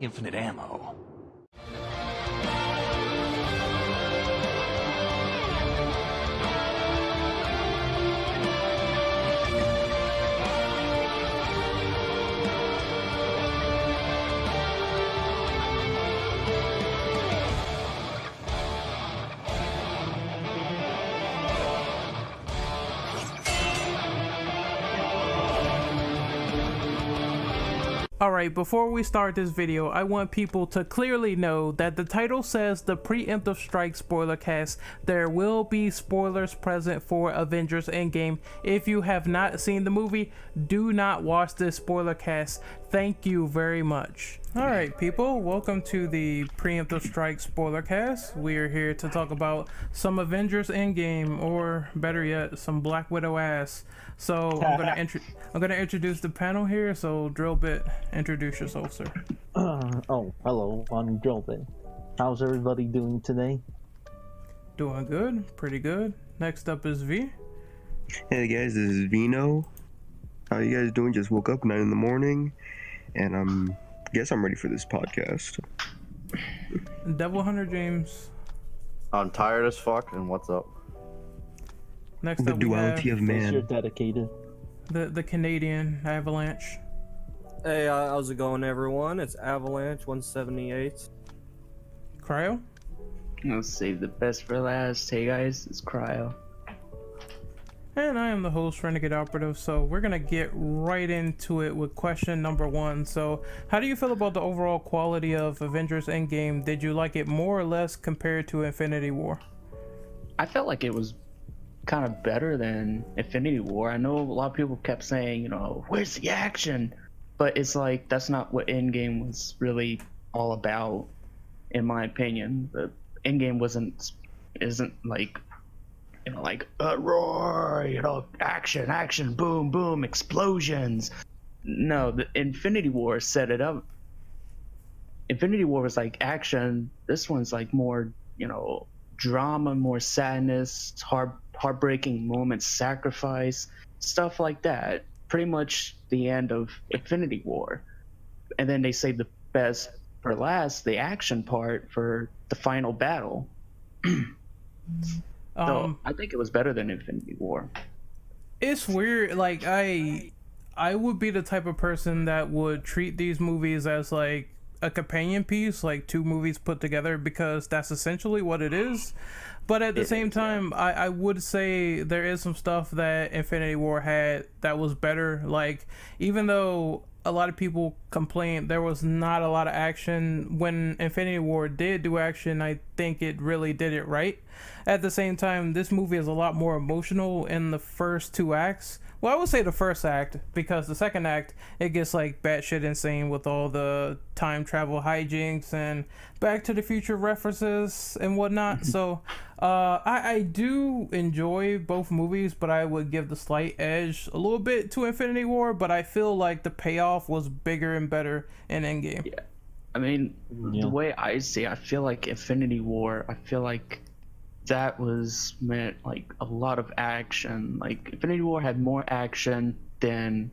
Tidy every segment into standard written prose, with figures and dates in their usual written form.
Infinite ammo. Alright, before we start this video, I want people to clearly know that the title says the Preemptive Strike Spoilercast. There will be spoilers present for Avengers Endgame. If you have not seen the movie, do not watch this spoilercast. Thank you very much. Alright people, welcome to the Preemptive Strike Spoilercast. We are here to talk about some Avengers Endgame, or better yet, some Black Widow ass. So I'm gonna introduce the panel here. So Drillbit, introduce yourself, sir. Hello, I'm Drillbit. How's everybody doing today? Doing good, pretty good. Next up is V. Hey guys, this is Vino. How you guys doing? Just woke up 9 in the morning, and guess I'm ready for this podcast. Devil Hunter James. I'm tired as fuck, and what's up? Next The up duality of You're man. dedicated. the Canadian Avalanche. Hey, how's it going, everyone? It's Avalanche 178. Cryo. I'll save the best for last. Hey guys, it's Cryo. And I am the host, Renegade Operative. So we're gonna get right into it with question number 1. So how do you feel about the overall quality of Avengers Endgame? Did you like it more or less compared to Infinity War? I felt like it was kind of better than Infinity War. I know a lot of people kept saying, where's the action? But it's like, that's not what Endgame was really all about, in my opinion. The Endgame isn't like, like a roar, action, boom, boom, explosions. No, the Infinity War set it up. Infinity War was like action. This one's like more, drama, more sadness, heartbreaking moments, sacrifice, stuff like that. Pretty much the end of Infinity War. And then they saved the best for last, the action part, for the final battle. So I think it was better than Infinity War. It's weird. Like I would be the type of person that would treat these movies as like a companion piece, like 2 movies put together, because that's essentially what it is. But at the same time, I would say there is some stuff that Infinity War had that was better. Like, even though a lot of people complained there was not a lot of action, when Infinity War did do action, I think it really did it right. At the same time, this movie is a lot more emotional in the first 2 acts. Well, I would say the first act, because the second act, it gets like batshit insane with all the time travel hijinks and Back to the Future references and whatnot. So I do enjoy both movies, but I would give the slight edge a little bit to Infinity War, but I feel like the payoff was bigger and better in Endgame. Yeah. I mean, the way I see it, I feel like Infinity War, that was meant like a lot of action. Like Infinity War had more action than,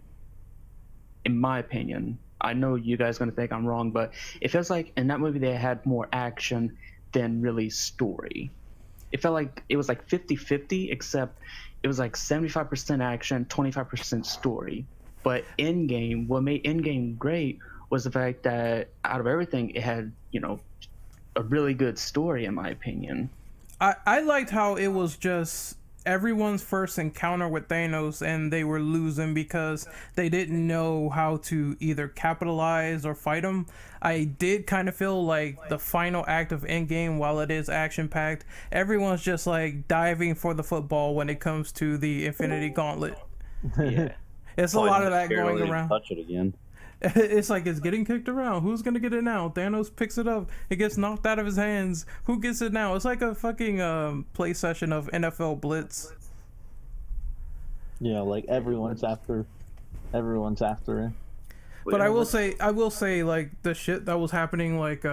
in my opinion, I know you guys are gonna think I'm wrong, but it feels like in that movie they had more action than really story. It felt like it was like 50-50, except it was like 75% action, 25% story. But Endgame, what made Endgame great was the fact that out of everything it had, a really good story, in my opinion. I liked how it was just everyone's first encounter with Thanos, and they were losing because they didn't know how to either capitalize or fight him. I did kind of feel like the final act of Endgame, while it is action-packed, everyone's just like diving for the football when it comes to the Infinity Gauntlet. Yeah. It's a lot of that going around. Touch it again. It's like it's getting kicked around. Who's gonna get it now? Thanos picks it up. It gets knocked out of his hands. Who gets it now? It's like a fucking play session of NFL Blitz. Yeah, like everyone's after it. But I will say, like the shit that was happening, like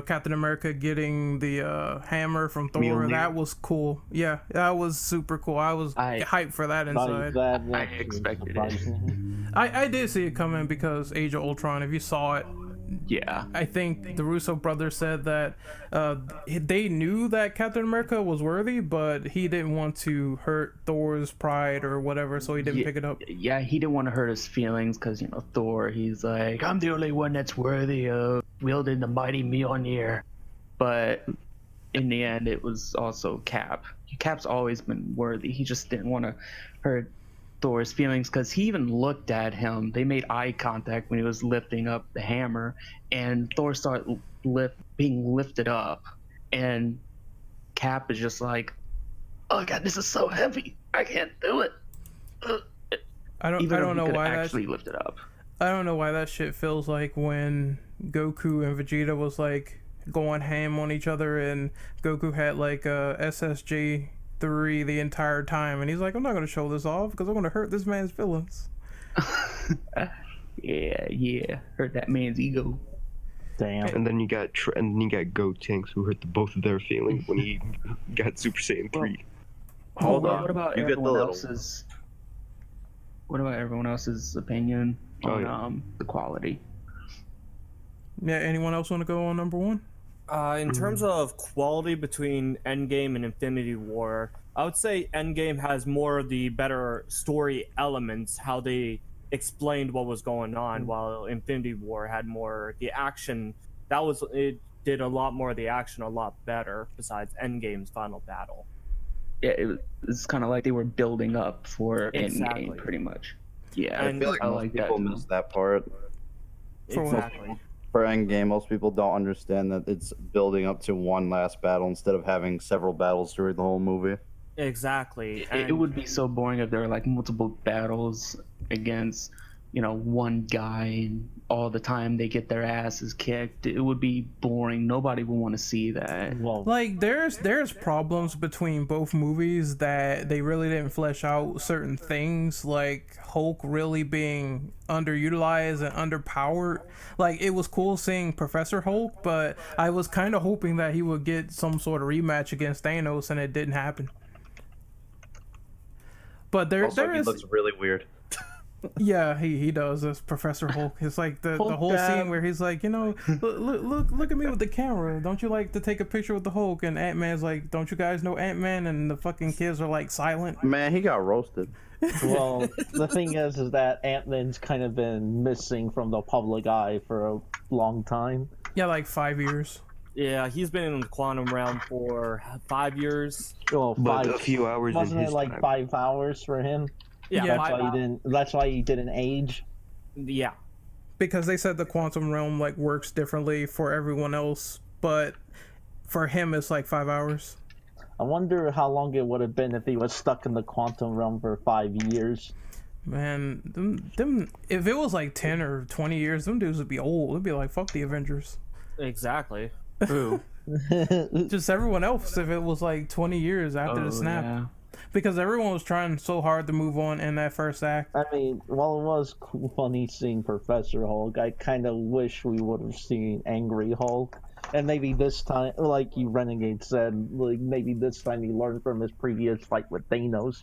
Captain America getting the hammer from Thor. Mjolnir. That was cool. Yeah, that was super cool. I was hyped for that Not inside. that I actually expected it. surprised me. I did see it coming because Age of Ultron. If you saw it, Yeah. I think the Russo brothers said that they knew that Captain America was worthy, but he didn't want to hurt Thor's pride or whatever, so he didn't pick it up. Yeah, he didn't want to hurt his feelings because, Thor, he's like, I'm the only one that's worthy of wielding the mighty Mjolnir. But in the end, it was also Cap. Cap's always been worthy. He just didn't want to hurt Thor's feelings because he even looked at him. They made eye contact when he was lifting up the hammer, and Thor started being lifted up, and Cap is just like, "Oh God, this is so heavy. I can't do it." I don't know why that actually lifted up. I don't know why that shit feels like when Goku and Vegeta was like going ham on each other, and Goku had like a SSJ 3 the entire time, and he's like, I'm not gonna show this off because I'm gonna hurt this man's feelings. Yeah, hurt that man's ego. Damn. And then you got Gotenks who hurt both of their feelings when he got Super Saiyan 3. Hold on. What about You get the everyone little- else's? What about everyone else's opinion on the quality? Yeah, anyone else want to go on number one? In terms of quality between Endgame and Infinity War, I would say Endgame has more of the better story elements, how they explained what was going on, while Infinity War had more the action. It did a lot more of the action a lot better, besides Endgame's final battle. Yeah, it's kind of like they were building up for Exactly. Endgame, pretty much. Yeah, And I feel like I most like that people too. miss that part. For what? Exactly. For Endgame, most people don't understand that it's building up to one last battle instead of having several battles during the whole movie. Exactly. It would be so boring if there were like multiple battles against, one guy, and all the time they get their asses kicked. It would be boring. Nobody would want to see that. Well, Like there's problems between both movies that they really didn't flesh out certain things, like Hulk really being underutilized and underpowered. Like it was cool seeing Professor Hulk, but I was kind of hoping that he would get some sort of rematch against Thanos, and it didn't happen. But there Also, he is looks really weird. yeah, he does as Professor Hulk. It's like the Hulk whole dab. scene where he's like, look at me with the camera. Don't you like to take a picture with the Hulk? And Ant-Man's like, don't you guys know Ant-Man? And the fucking kids are like silent. Man, he got roasted. well, the thing is that Ant-Man's kind of been missing from the public eye for a long time. Yeah, like 5 years. Yeah, he's been in the quantum realm for 5 years. Well, But a few hours in wasn't it his like time. 5 hours for him? Yeah, Yeah. That's why he didn't age. Yeah. Because they said the quantum realm like works differently for everyone else, but for him it's like 5 hours. I wonder how long it would have been if he was stuck in the quantum realm for 5 years. Man, them if it was like 10 or 20 years, them dudes would be old. It'd be like, fuck the Avengers. Exactly. True. Just everyone else if it was like 20 years after the snap. Yeah. Because everyone was trying so hard to move on in that first act. I mean, while it was funny seeing Professor Hulk, I kind of wish we would have seen Angry Hulk. And maybe this time, like you Renegade said, like maybe this time he learned from his previous fight with Thanos.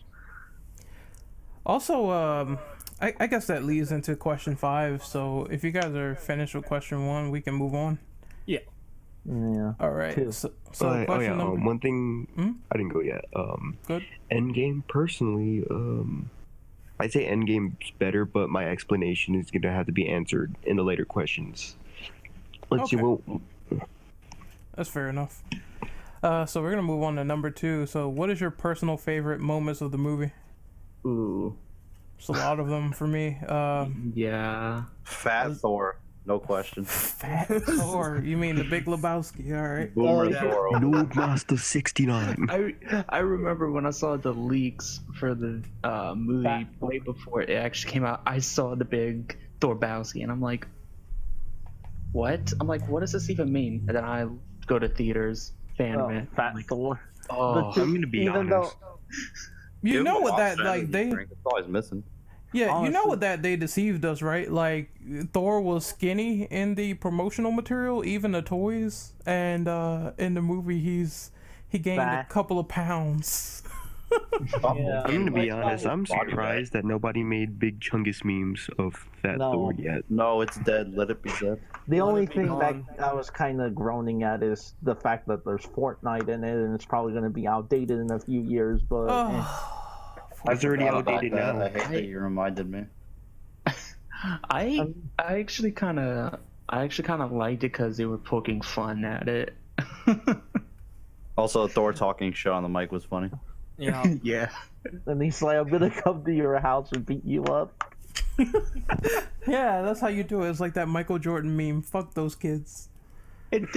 Also, I guess that leads into question 5. So if you guys are finished with question 1, we can move on. Yeah. Yeah. All right. Two. So Oh, question yeah, number. one thing I didn't go yet. Good. Endgame, personally, I'd say Endgame's better, but my explanation is gonna have to be answered in the later questions. Let's see. Okay. Well, That's fair enough. So we're gonna move on to number 2. So what is your personal favorite moments of the movie? Ooh. There's a lot of them for me. Yeah. Fat Thor, no question. Fat Thor. You mean the Big Lebowski? All right. Boomer yeah. Thor. Noob Master 69. I remember when I saw the leaks for the movie way before it actually came out. I saw the big Thorbowski, and I'm like, what? I'm like, what does this even mean? And then I go to theaters, fan of it. Fat Thor. Oh, I'm gonna be Even honest. You Give know him what a that Moss like Energy they drink, it's always missing. Yeah, you know Honestly- what that they deceived us, right? Like Thor was skinny in the promotional material, even the toys, and in the movie he gained a Fat. couple of pounds. Yeah. I'm gonna be Like, honest. I'm body surprised that nobody made big chungus memes of Fat No. Thor yet. No, it's dead. Let it be dead. The Let only it be thing that gone. I was kind of groaning at is the fact that there's Fortnite in it, and it's probably going to be outdated in a few years. But eh. It's already Forgot about outdated that. now. I hate that you reminded me. I actually kind of liked it because they were poking fun at it. Also, Thor talking shit on the mic was funny. Yeah. Yeah. And he's like, I'm gonna come to your house and beat you up. Yeah, that's how you do it. It's like that Michael Jordan meme. Fuck those kids. And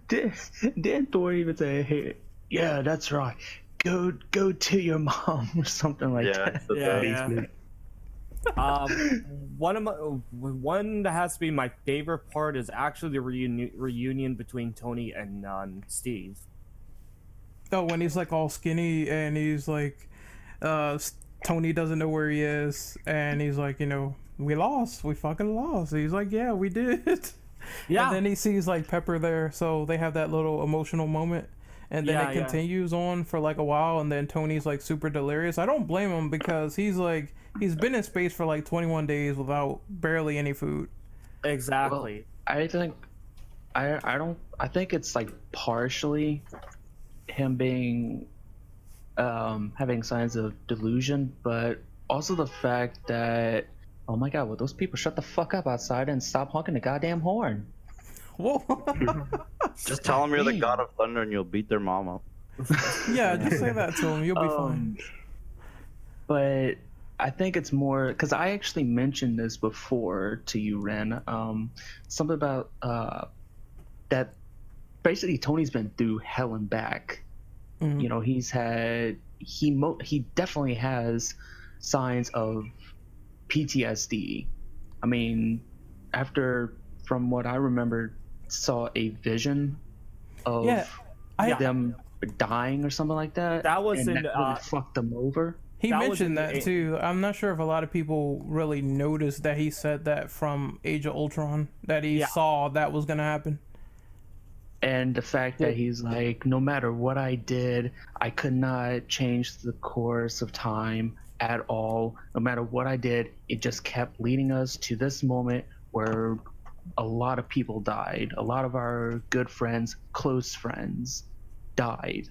did Thor even say, "Hey, yeah, that's right. Go to your mom" or something like that? Yeah. One that has to be my favorite part is actually the reunion between Tony and Steve. Oh, when he's like all skinny and he's like, Tony doesn't know where he is, and he's like, we lost. We fucking lost. He's like, yeah, we did. Yeah. And then he sees like Pepper there, so they have that little emotional moment. And then it continues on for like a while, and then Tony's like super delirious. I don't blame him because he's been in space for like 21 days without barely any food. Exactly. I think I think it's like partially him being having signs of delusion, but also the fact that, oh my god, will those people shut the fuck up outside and stop honking the goddamn horn? Whoa. Just tell them you're the Dang. god of thunder and you'll beat their mom up. Yeah, just say that to him. You'll be fine. But I think it's more because I actually mentioned this before to you, Ren. Something about that. Basically, Tony's been through hell and back. Mhm. You know, he definitely has signs of PTSD. I mean, from what I remember, saw a vision of Yeah, them dying or something like that. That was and in, that really fucked them over. He That was in mentioned that the- too. I'm not sure if a lot of people really noticed that he said that from Age of Ultron, that he saw that was gonna happen. And the fact that he's like, no matter what I did, I could not change the course of time at all. No matter what I did, it just kept leading us to this moment where a lot of people died. A lot of our good friends, close friends, died.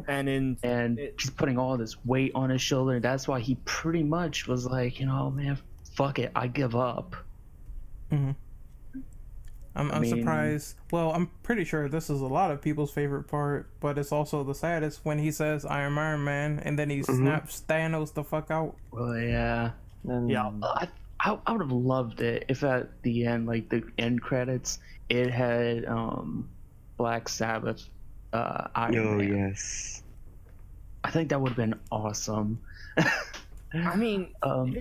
And He's putting all this weight on his shoulder. That's why he pretty much was like, man, fuck it, I give up. I'm surprised. Well, I'm pretty sure this is a lot of people's favorite part, but it's also the saddest when he says "I'm Iron Man" and then he snaps Thanos the fuck out. Well, yeah. And I would have loved it if at the end, like the end credits, it had Black Sabbath, Iron Man. Yes. I think that would have been awesome. I mean, Um,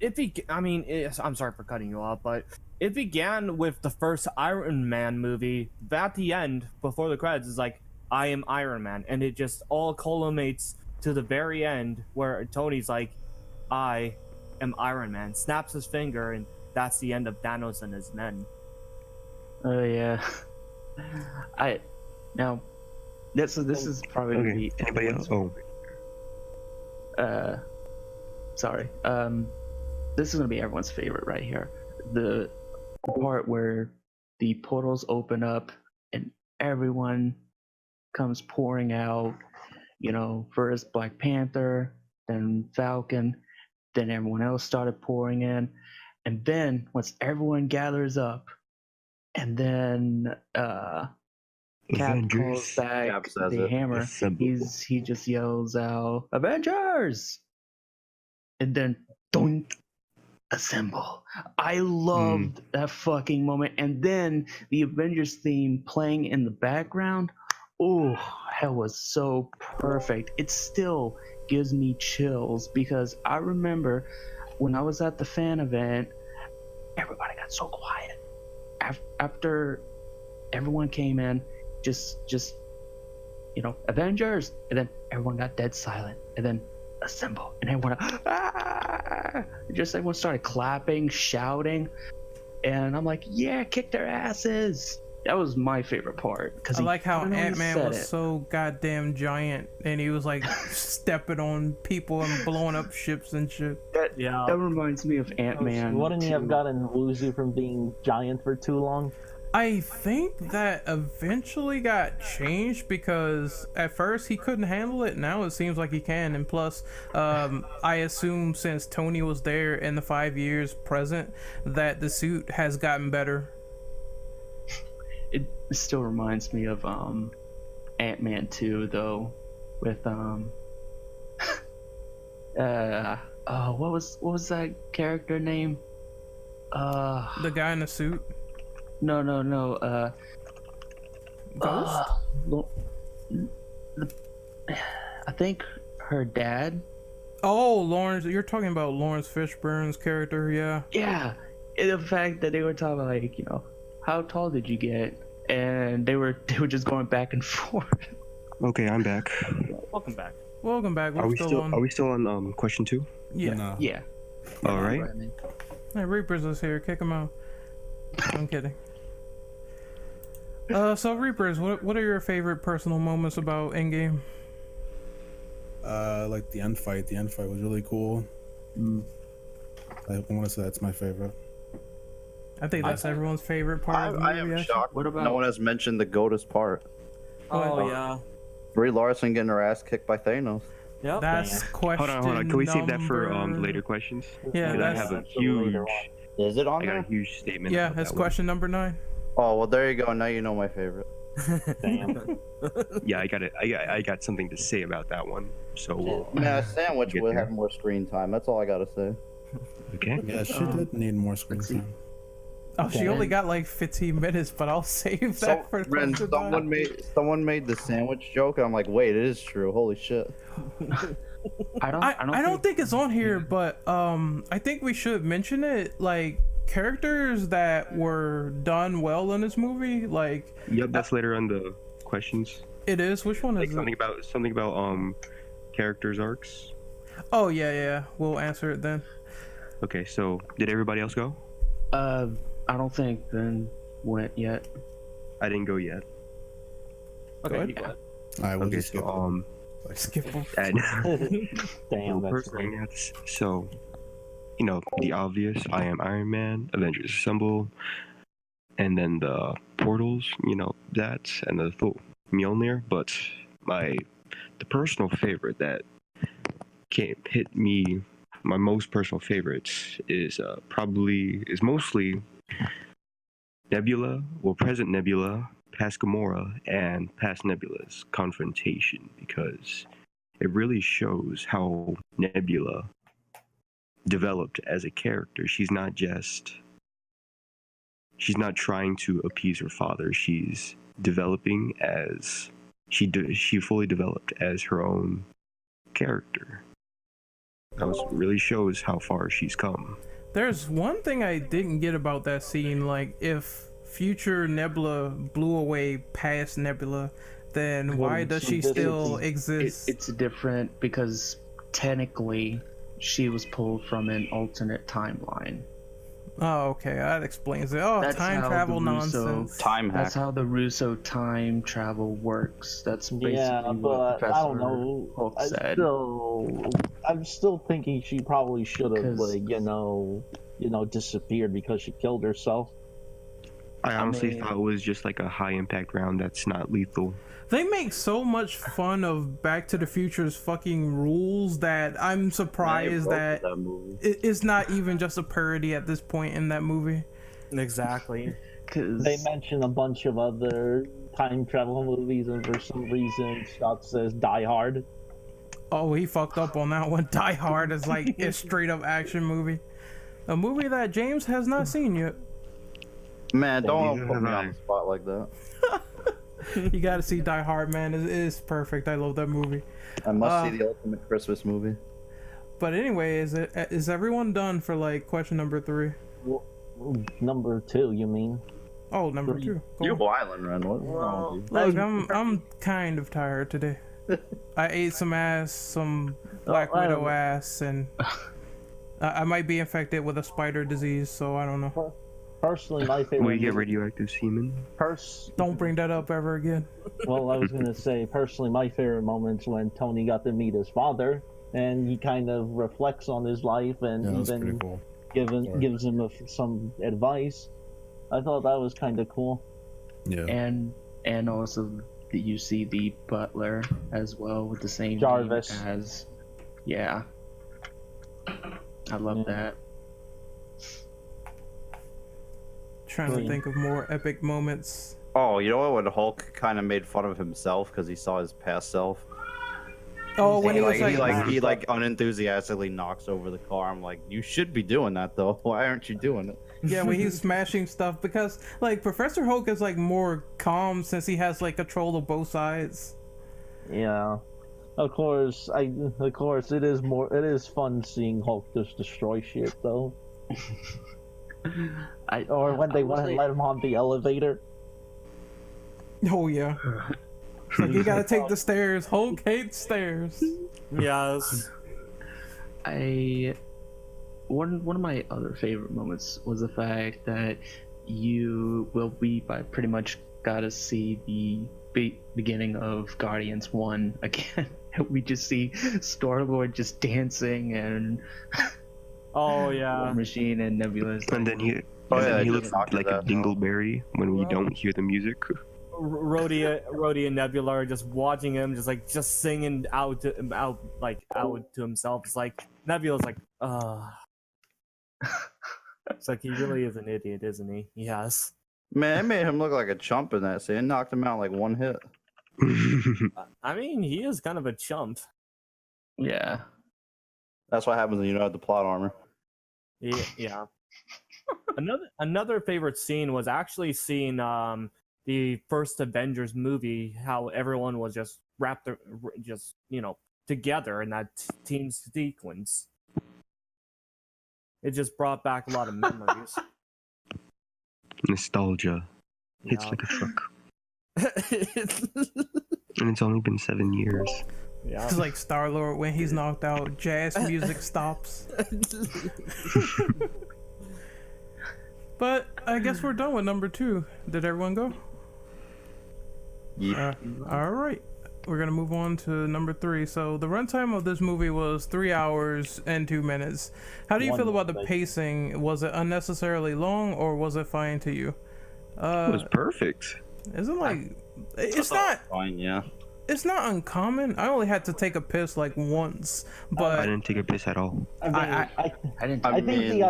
I'm sorry for cutting you off, but it began with the first Iron Man movie. At the end, before the credits, is like, I am Iron Man. And it just all culminates to the very end where Tony's like, I am Iron Man, snaps his finger, and that's the end of Thanos and his men. Oh yeah. This is probably gonna Okay. be Anybody else? Oh. sorry. This is gonna be everyone's favorite right here. The part where the portals open up and everyone comes pouring out. First Black Panther, then Falcon, then everyone else started pouring in, and then once everyone gathers up, and then Cap calls Avengers. back Cap says the it. hammer. Assemble. He just yells out, "Avengers!" And then don't assemble. I loved that fucking moment. And then the Avengers theme playing in the background. Oh, that was so perfect. It still gives me chills because I remember when I was at the fan event, everybody got so quiet. After everyone came in, just Avengers, and then everyone got dead silent, and then assemble, and everyone, just everyone started clapping, shouting, and I'm like, yeah, kick their asses. That was my favorite part. Cause I like how Ant-Man was it. so goddamn giant, and he was like stepping on people and blowing up ships and shit. Yeah. That reminds me of Ant-Man. Wouldn't he have too. gotten woozy from being giant for too long? I think that eventually got changed because at first he couldn't handle it. Now it seems like he can, and plus, I assume since Tony was there in the 5 years present, that the suit has gotten better. It still reminds me of Ant-Man 2 though, with what was that character name? The guy in the suit, No. Ghost. I think her dad. Oh, Lawrence, you're talking about Lawrence Fishburne's character, yeah. Yeah, and the fact that they were talking about, like, you know, how tall did you get? And they were just going back and forth. Okay, I'm back. Welcome back. Welcome back. Are We're we still still on. Are we still on question 2? Yeah. No. Yeah. All right. Hey, Reapers is here. Kick him out. I'm kidding. So Reapers, what are your favorite personal moments about Endgame? Like the end fight. The end fight was really cool. I want to say that's my favorite. I think that's everyone's favorite part of the I movie. am actually. shocked. What about- No one has mentioned the GOATest part. Oh, yeah. Brie Larson getting her ass kicked by Thanos. Yep. That's question. Hold on. Can we save that for the number- later questions? Yeah, Because I that's have a the huge. later one. Is it on I got a there? huge statement. Yeah, about that's that one. question number 9. Oh, well, there you go. Now you know my favorite. Damn. Yeah, I got something to say about that one. So Man, a sandwich Get would there. have more screen time. That's all I gotta say. okay. Yeah, she did need more screen let's see. time. Oh, she only got like 15 minutes, but I'll save So, that for Ren, question 9. someone made the sandwich joke, and I'm like, wait, it is true. Holy shit. I don't think it's on here, but I think we should mention it. Like characters that were done well in this movie, like Yep, that's later on the questions. it is. Which one Like is it? something about characters arcs. Oh yeah. We'll answer it then. Okay, so did everybody else go? I don't think Ben went yet. I didn't go yet. Okay, Good. you go ahead. All right, we'll Okay, just skip so it. Skip them. and Damn, that's personally, so you know the obvious. I am Iron Man. Avengers Assemble, and then the portals. You know that, and the Mjolnir. But the personal favorite that hit me, my most personal favorite is mostly Nebula, present Nebula, past Gamora, and past Nebula's confrontation, because it really shows how Nebula developed as a character. She's not trying to appease her father. She's developing as she fully developed as her own character. That really shows how far she's come. There's one thing I didn't get about that scene. Like, if future Nebula blew away past Nebula, then why does she still exist? It's different because technically she was pulled from an alternate timeline. Oh, okay, that explains it. Oh, That's time how travel the Russo- nonsense. Time hack. That's how the Russo time travel works. That's basically Yeah, what but Professor I don't know. Hulk said. I'm still thinking she probably should have, 'Cause- like, disappeared because she killed herself. I honestly mean- thought it was just like a high impact round that's not lethal. They make so much fun of Back to the Future's fucking rules that I'm surprised that movie. it's not even just a parody at this point in that movie. Exactly. They mention a bunch of other time travel movies, and for some reason, Scott says Die Hard. Oh, he fucked up on that one. Die Hard is like a straight up action movie. A movie that James has not seen yet. Man, don't neither put me have on I. the spot like that. You gotta see Die Hard, man. It is perfect. I love that movie. I must see the ultimate Christmas movie. But anyway, is everyone done for like question number 3? Number 2, you mean? Oh, number 2. Cool. You whiling, Ren. What's wrong with you? Look, I'm kind of tired today. I ate some ass, some Black I Widow don't- ass, and I might be infected with a spider disease, so I don't know. Personally, my favorite. Will you get movie- radioactive semen? Don't bring that up ever again. Well, I was gonna say, personally, my favorite moments when Tony got to meet his father, and he kind of reflects on his life and Yeah, that's pretty even cool. Sorry. gives him some advice. I thought that was kind of cool. Yeah. And also you see the butler as well with the same Jarvis. name as, yeah. I love Yeah. that. Trying to Brilliant. think of more epic moments. Oh, you know what? When Hulk kind of made fun of himself because he saw his past self. Oh, when he was He unenthusiastically knocks over the car. I'm like, you should be doing that though. Why aren't you doing it? yeah, when he's smashing stuff, because like Professor Hulk is like more calm since he has like control of both sides. Yeah. Of course, it is fun seeing Hulk just destroy shit though. Or when they want to let him on the elevator. Oh yeah. It's like you gotta take the stairs. Hulk hates stairs. Yes. One of my other favorite moments was the fact that we pretty much got to see the beginning of Guardians 1 again. We just see Star-Lord just dancing and Oh yeah. War Machine and Nebula. And then he, Oh, and yeah, then he I looks just knocked like a that. dingleberry when we don't hear the music. Rhodey and Nebula are just watching him, just singing out to himself. It's like Nebula's like, It's like he really is an idiot, isn't he? Yes. Man, it made him look like a chump in that scene. It knocked him out like one hit. I mean, he is kind of a chump. Yeah. That's what happens when you don't have the plot armor. Yeah. Another favorite scene was actually seeing the first Avengers movie, how everyone was just together in that team sequence. It just brought back a lot of memories. Nostalgia. It's Yeah. like a truck. And it's only been 7 years. Yeah. It's like Star-Lord when he's knocked out, jazz music stops. But I guess we're done with number 2. Did everyone go? Yeah. All right. We're going to move on to number 3. So the runtime of this movie was 3 hours and 2 minutes. How do you feel about the pacing? Was it unnecessarily long or was it fine to you? It was perfect. Isn't like it's I thought it not was fine, yeah. it's not uncommon. I only had to take a piss like once, I but didn't take a piss at all. I didn't. think mean- the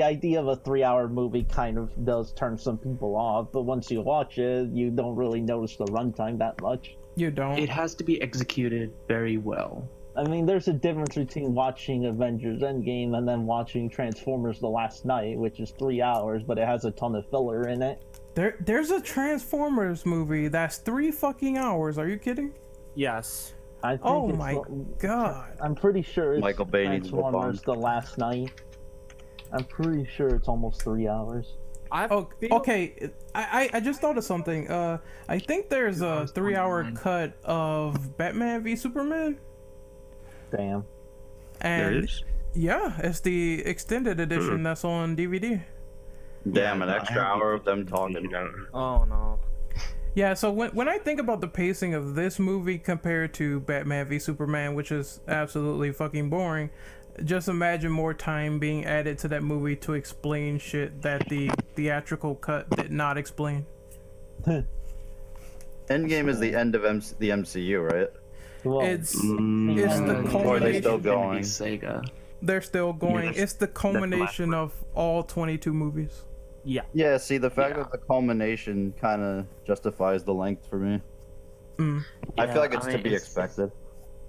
idea of a 3-hour movie kind of does turn some people off, but once you watch it, you don't really notice the runtime that much. you don't. It has to be executed very well. I mean, there's a difference between watching Avengers Endgame and then watching Transformers The Last Night, which is 3 hours, but it has a ton of filler in it. There's a Transformers movie that's 3 fucking hours. Are you kidding? Yes. I think Oh it's my god. I'm pretty sure it's Michael Bay needs to go Transformers on. The Last Night. I'm pretty sure it's almost 3 hours. Oh, okay. I just thought of something. I think there's a 3-hour cut of Batman v Superman. Damn. And There is? yeah, it's the extended edition that's on DVD. Damn, an extra hour of them talking. Oh no. Yeah, so when I think about the pacing of this movie compared to Batman v Superman, which is absolutely fucking boring, just imagine more time being added to that movie to explain shit that the theatrical cut did not explain. Endgame is the end of the MCU, right? Well, It's the Or are they still culmination. going? Sega. They're still going. Yes, It's the culmination of all 22 movies. Yeah. Yeah, see, the fact that the culmination kind of justifies the length for me. I feel like it's to be expected.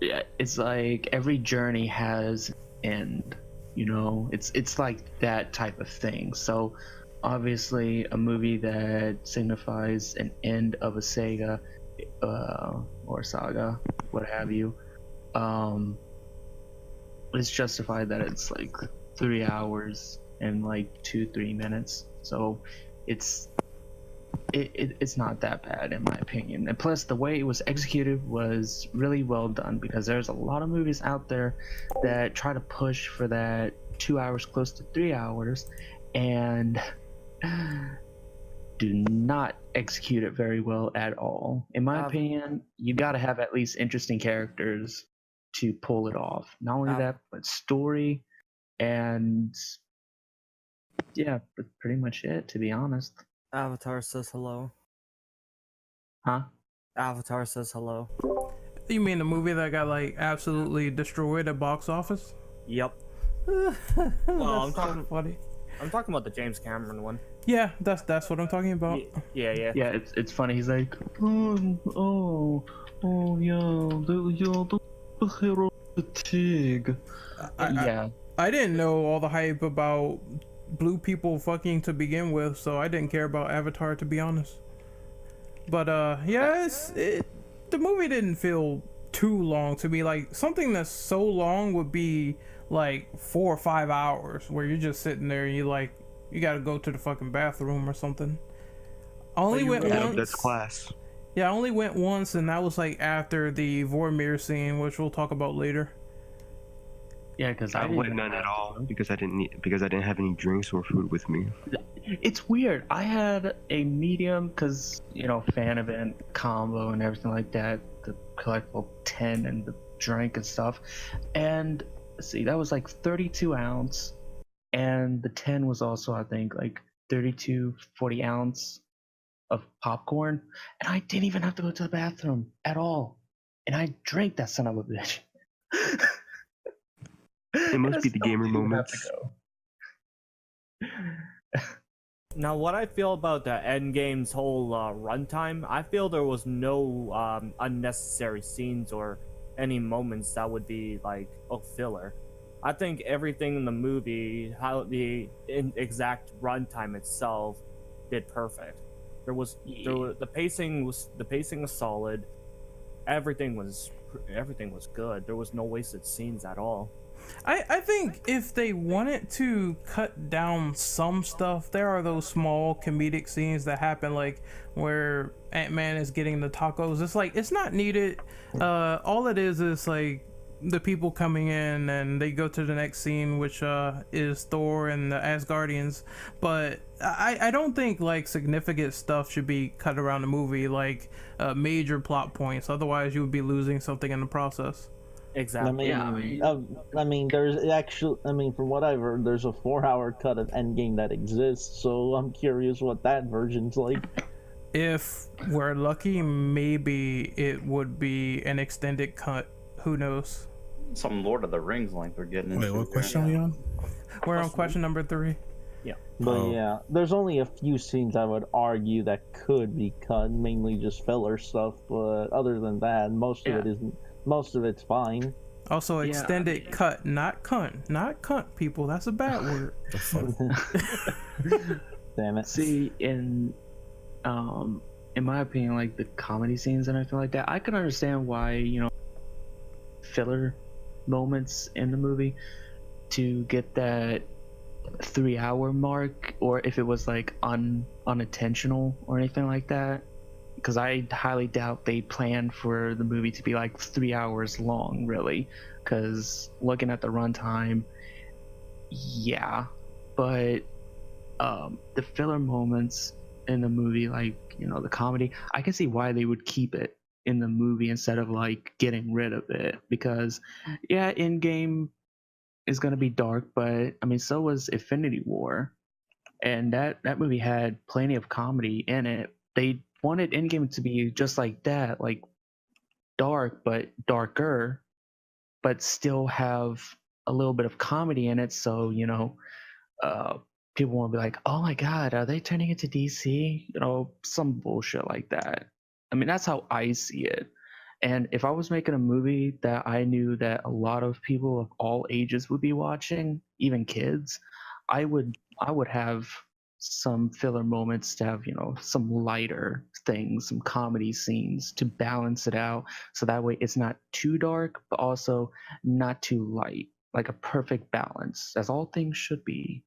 Yeah, it's like every journey has an end. You know, it's like that type of thing. So obviously, a movie that signifies an end of a Sega or saga, what have you, it's justified that it's like 3 hours and like 2-3 minutes. So it's it's not that bad in my opinion. And plus, the way it was executed was really well done, because there's a lot of movies out there that try to push for that 2 hours, close to 3 hours, and do not execute it very well at all. In my opinion, you got to have at least interesting characters to pull it off. Not only that, but story, and yeah, but pretty much it, to be honest. Avatar says hello. Huh? Avatar says hello. You mean the movie that got like absolutely destroyed at box office? Yep. Well, I'm that's talking- so funny. I'm talking about the James Cameron one. Yeah, that's what I'm talking about. Yeah. Yeah, it's funny. He's like, oh yeah, the hero fatigue. Yeah. I didn't know all the hype about blue people fucking to begin with, so I didn't care about Avatar, to be honest. But yeah, the movie didn't feel too long to me. Like, something that's so long would be like 4 or 5 hours where you're just sitting there and you gotta go to the fucking bathroom or something. I only went once. That's class. Yeah, I only went once, and that was like after the Vormir scene, which we'll talk about later. Yeah, because I went none at all because I didn't have any drinks or food with me. It's weird. I had a medium, because fan event combo and everything like that, the collectible 10 and the drink and stuff, and let's see, that was like 32 ounce, and the 10 was also, I think, like 32 40 ounce of popcorn, and I didn't even have to go to the bathroom at all, and I drank that son of a bitch. It must be the gamer moments. Now, what I feel about the Endgame's whole runtime, I feel there was no unnecessary scenes or any moments that would be like filler. I think everything in the movie, how the exact runtime itself, did perfect. The pacing was solid. Everything was good. There was no wasted scenes at all. I think if they wanted to cut down some stuff, there are those small comedic scenes that happen, like where Ant-Man is getting the tacos. It's like, it's not needed. All it is like the people coming in and they go to the next scene, which is Thor and the Asgardians. But I don't think like significant stuff should be cut around the movie, like major plot points. Otherwise you would be losing something in the process. Exactly. There's actually, from what I've heard, there's a 4-hour cut of Endgame that exists, so I'm curious what that version's like. If we're lucky, maybe it would be an extended cut. Who knows? Some Lord of the Rings length we're getting into. Wait, what question are we on? We're on question number 3. But yeah, there's only a few scenes I would argue that could be cut, mainly just filler stuff, but other than that, most of it's fine. Also, extended cut, not cunt. Not cunt, people. That's a bad word. Damn it. See, in my opinion, like the comedy scenes and everything like that, I can understand why, filler moments in the movie to get that 3-hour mark, or if it was like unintentional or anything like that, because I highly doubt they planned for the movie to be like 3 hours long, really, because looking at the runtime, but the filler moments in the movie, like the comedy, I can see why they would keep it in the movie instead of like getting rid of it, because Endgame is going to be dark, but so was Infinity War, and that movie had plenty of comedy in it. They wanted Endgame to be just like that, like dark but darker, but still have a little bit of comedy in it, so people won't be like, oh my god, are they turning into DC? Some bullshit like that. That's how I see it. And if I was making a movie that I knew that a lot of people of all ages would be watching, even kids, I would have some filler moments to have, some lighter things, some comedy scenes to balance it out, so that way it's not too dark, but also not too light, like a perfect balance, as all things should be.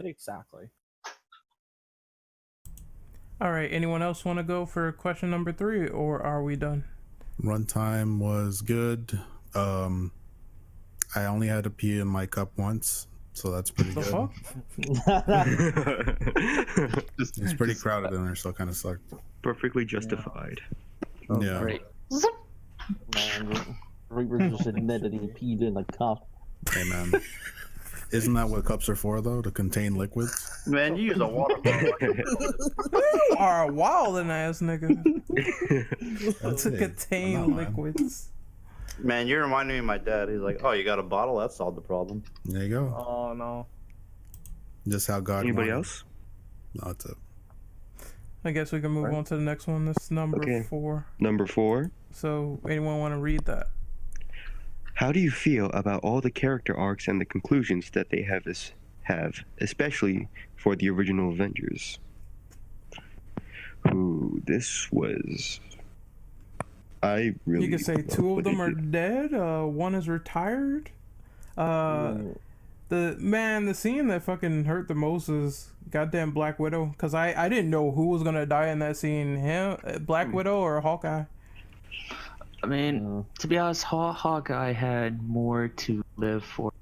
Exactly. All right. Anyone else want to go for question number 3, or are we done? Runtime was good. I only had to pee in my cup once, so that's pretty The good. fuck? It's pretty crowded in there, so it kind of sucked. Perfectly justified. Oh, Yeah. great. Man, Reaper just admitted he peed in a cup. Hey man, isn't that what cups are for though? To contain liquids? Man, you use a water bottle. You are a wild ass nigga. That's To it. contain I'm not, man. liquids. Man, you're reminding me of my dad. He's like, "Oh, you got a bottle? That solved the problem." There you go. Oh no. Just how God. Anybody wanted. else? No, that's it. I guess we can move on to the next one. This is number Okay. 4. Number 4. So, anyone want to read that? How do you feel about all the character arcs and the conclusions that they have, especially for the original Avengers? Ooh, this was. I really. You could say love 2 what of they them are did. dead. 1 is retired. The scene that fucking hurt the most is goddamn Black Widow, because I didn't know who was gonna die in that scene, him, Black Widow, or Hawkeye. I mean, to be honest, Hawkeye had more to live for.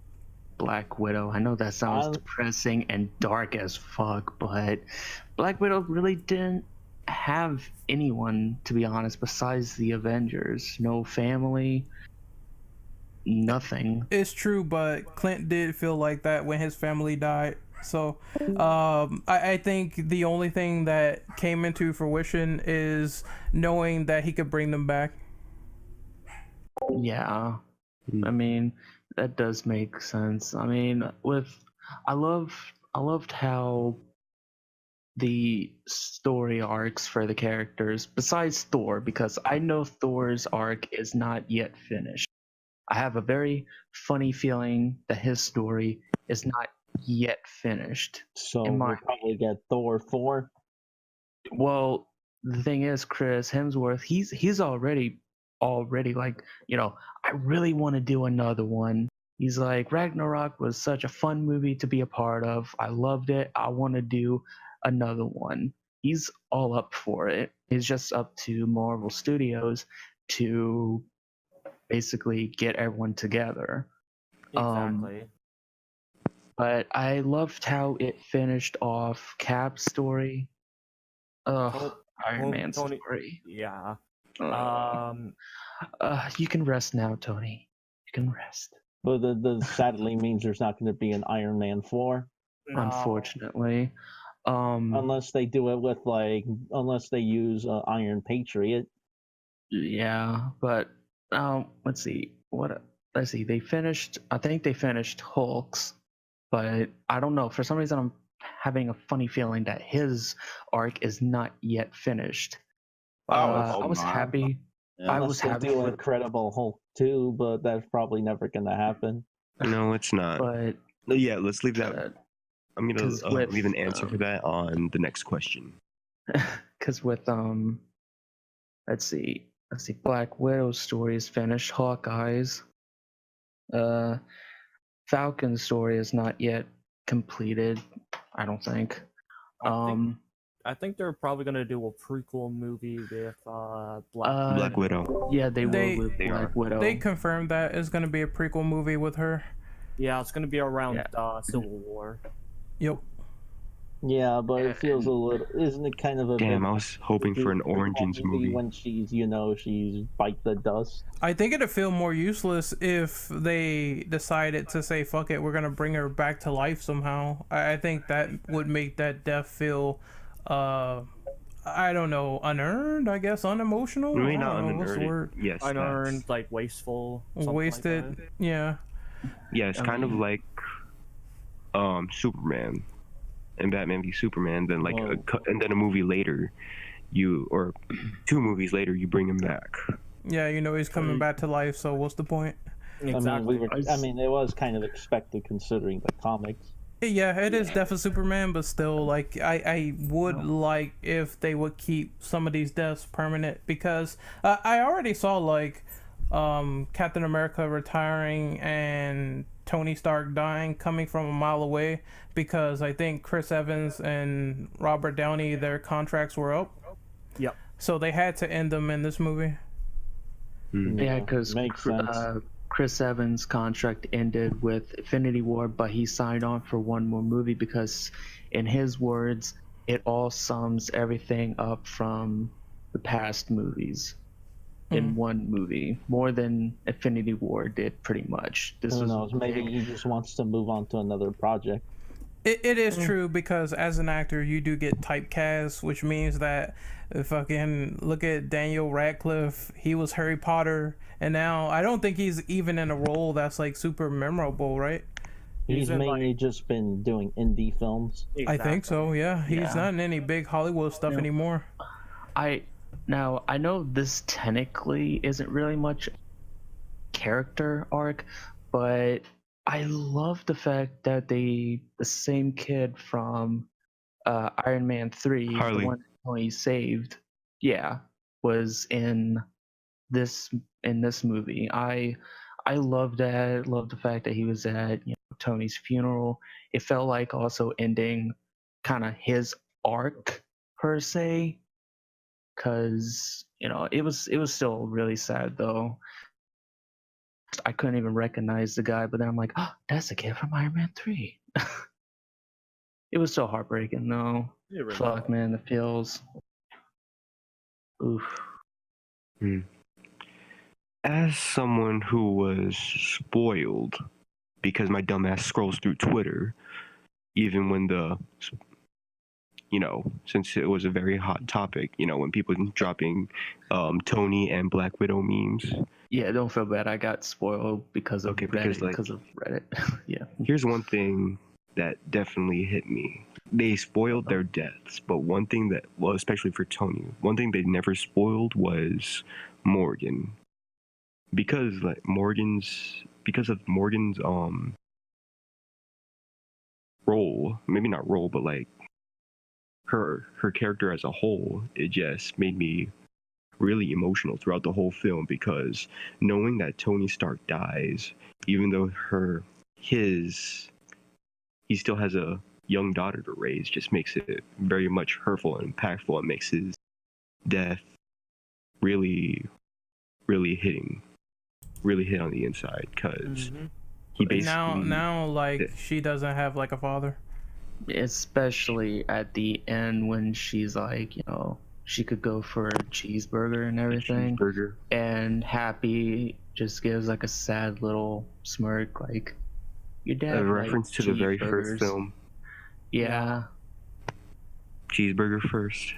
Black Widow. I know that sounds depressing and dark as fuck, but Black Widow really didn't have anyone, to be honest, besides the Avengers. No family, nothing. It's true, but Clint did feel like that when his family died. So, I think the only thing that came into fruition is knowing that he could bring them back. Yeah, I mean that does make sense. I mean, I loved how the story arcs for the characters, besides Thor, because I know Thor's arc is not yet finished. I have a very funny feeling that his story is not yet finished. So In my we'll probably get Thor 4. Well, the thing is, Chris Hemsworth, he's already like, I really want to do another one. He's like, Ragnarok was such a fun movie to be a part of. I loved it. I want to do another one. He's all up for it. It's just up to Marvel Studios to basically get everyone together. Exactly. But I loved how it finished off Cap's story. Iron Man's Tony- story. Yeah. You can rest now, Tony. You can rest. But the sadly means there's not going to be an Iron Man 4 No. Unfortunately. unless they do it with unless they use Iron Patriot. Yeah, but let's see. They finished. I think they finished Hulk's, but I don't know. For some reason, I'm having a funny feeling that his arc is not yet finished. I was happy. Yeah. I Unless was they happy do with, Incredible Hulk 2, but that's probably never going to happen. No, it's not. but Yeah, let's leave that. I'm gonna 'cause with, leave an answer for that on the next question. because with let's see, Black Widow's story is finished. Hawkeye's, Falcon's story is not yet completed. I don't think. I think they're probably gonna do a prequel movie with Black. Black Widow. Yeah, they They- will with they Black are. Widow. They confirmed that it's gonna be a prequel movie with her. Yeah, it's gonna be around Yeah. Civil War. Yep. Yeah, but it feels a little. Isn't it kind of a Damn, bit I was hoping for an prequel Origins movie. when she's she's bite the dust? I think it'd feel more useless if they decided to say, fuck it, we're gonna bring her back to life somehow. I think that would make that death feel, I don't know, unearned, I guess, unemotional? Maybe I not don't know, what's the unearned. word? Yes, Unearned, like wasteful. something like Wasted, that. yeah. Yeah, it's kind of like Superman and Batman v Superman. Then like and then a movie later, or 2 movies later, you bring him back. Yeah, he's coming back to life, so what's the point? Exactly. I mean, it was kind of expected considering the comics. Yeah, it is Death of Superman, but still, like, I would like if they would keep some of these deaths permanent, because I already saw, like, Captain America retiring and Tony Stark dying coming from a mile away, because I think Chris Evans and Robert Downey, their contracts were up. Yep. So they had to end them in this movie. Yeah, because makes sense. Chris Evans' contract ended with Infinity War, but he signed on for one more movie because, in his words, it all sums everything up from the past movies in one movie, more than Infinity War did, pretty much. This Who was knows? Maybe he just wants to move on to another project. It is true, because as an actor, you do get typecast, which means that fucking look at Daniel Radcliffe. He was Harry Potter, and now I don't think he's even in a role that's like super memorable, right? He's in, mainly just been doing indie films. I think so. Yeah, he's Yeah. not in any big Hollywood stuff anymore. I know this technically isn't really much character arc, but I love the fact that the same kid from Iron Man 3, Harley. the one that Tony saved, was in this movie. I love that. Love the fact that he was at Tony's funeral. It felt like also ending kind of his arc per se, because it was still really sad though. I couldn't even recognize the guy, but then I'm like, oh, that's the kid from Iron Man 3. It was so heartbreaking though. Fuck, man, the feels. Oof. As someone who was spoiled because my dumbass scrolls through Twitter, even when since it was a very hot topic, when people dropping Tony and Black Widow memes. Yeah, don't feel bad. I got spoiled because of Reddit. Because of Reddit. Yeah. Here's one thing that definitely hit me. They spoiled their deaths, but one thing that, well, especially for Tony, one thing they never spoiled was Morgan. Because of Morgan's role, maybe not role, but like her character as a whole, it just made me really emotional throughout the whole film, because knowing that Tony Stark dies, even though he still has a young daughter to raise, just makes it very much hurtful and impactful, and makes his death really, really hit on the inside, because he basically now like she doesn't have like a father. Especially at the end when she's like, she could go for a cheeseburger and everything. And Happy just gives like a sad little smirk, like, your dad. A reference to the very first film. Yeah. Cheeseburger first.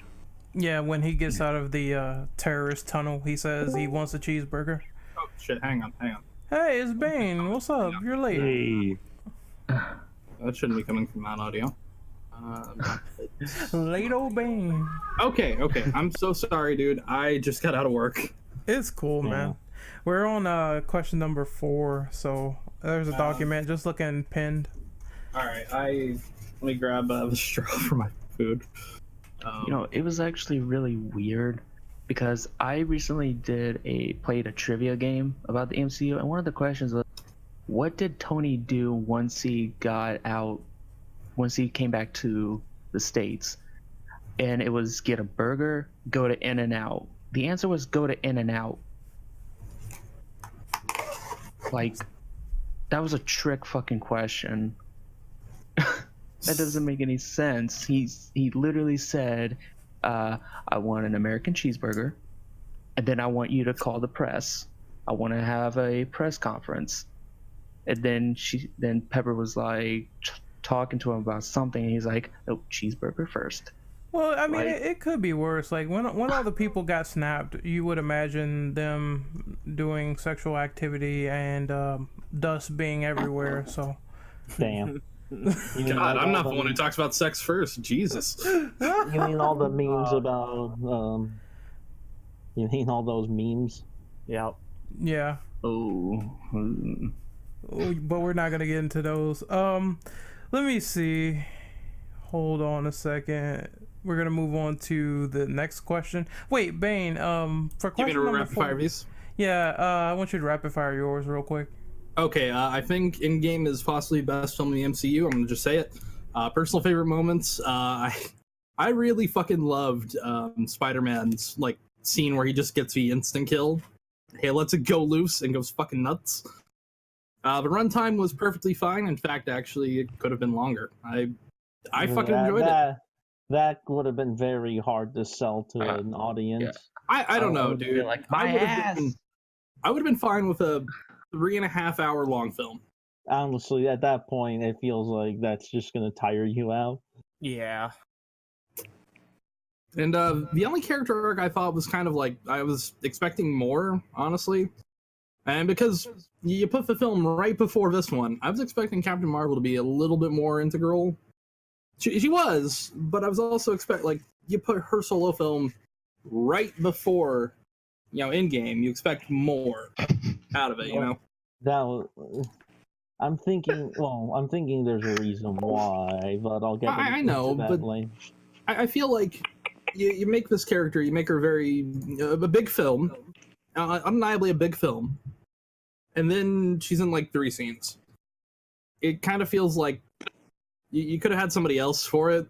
Yeah, when he gets out of the terrorist tunnel, he says he wants a cheeseburger. Oh shit! Hang on. Hey, it's Bane. What's up? You're late. Hey. That shouldn't be coming from that audio. Late old Bane. Okay. I'm so sorry, dude. I just got out of work. It's cool, man. We're on question number 4, so there's a document just looking pinned. All right, let me grab the straw for my food. It was actually really weird because I recently played a trivia game about the MCU, and one of the questions was, what did Tony do once he came back to the States? And it was get a burger, go to In-N-Out. The answer was go to In-N-Out. Like, that was a trick fucking question. That doesn't make any sense. He literally said, I want an American cheeseburger, and then I want you to call the press. I want to have a press conference. And then Pepper was like talking to him about something, and he's like, "Oh, cheeseburger first." Well, I mean, it could be worse. Like when all the people got snapped, you would imagine them doing sexual activity and dust being everywhere. So, Damn. God, I'm not the one who talks about sex first. Jesus. You mean all the memes about? You mean all those memes? Yeah. Yeah. Oh. But we're not gonna get into those. Let me see. Hold on a second. We're gonna move on to the next question. Wait, Bane. For question Give me to number rapid 4. fire these. Yeah. I want you to rapid fire yours real quick. Okay, I think Endgame is possibly the best film in the MCU. I'm gonna just say it. Personal favorite moments. I really fucking loved Spider-Man's like scene where he just gets the instant kill. He lets it go loose and goes fucking nuts. The runtime was perfectly fine. In fact, actually, it could have been longer. I fucking enjoyed it. That would have been very hard to sell to an audience. I don't know, dude. Like my ass. I would have been fine with a 3.5 hour long film. Honestly, at that point, it feels like that's just going to tire you out. Yeah. And the only character arc I thought was kind of like, I was expecting more, honestly. And because you put the film right before this one, I was expecting Captain Marvel to be a little bit more integral. She was, but I was also like, you put her solo film right before, Endgame, you expect more out of it, I'm thinking there's a reason why, but I'll get I know, that but later. I feel like you make this character, you make her a big film, undeniably a big film, and then she's in like 3 scenes. It kind of feels like you could have had somebody else for it.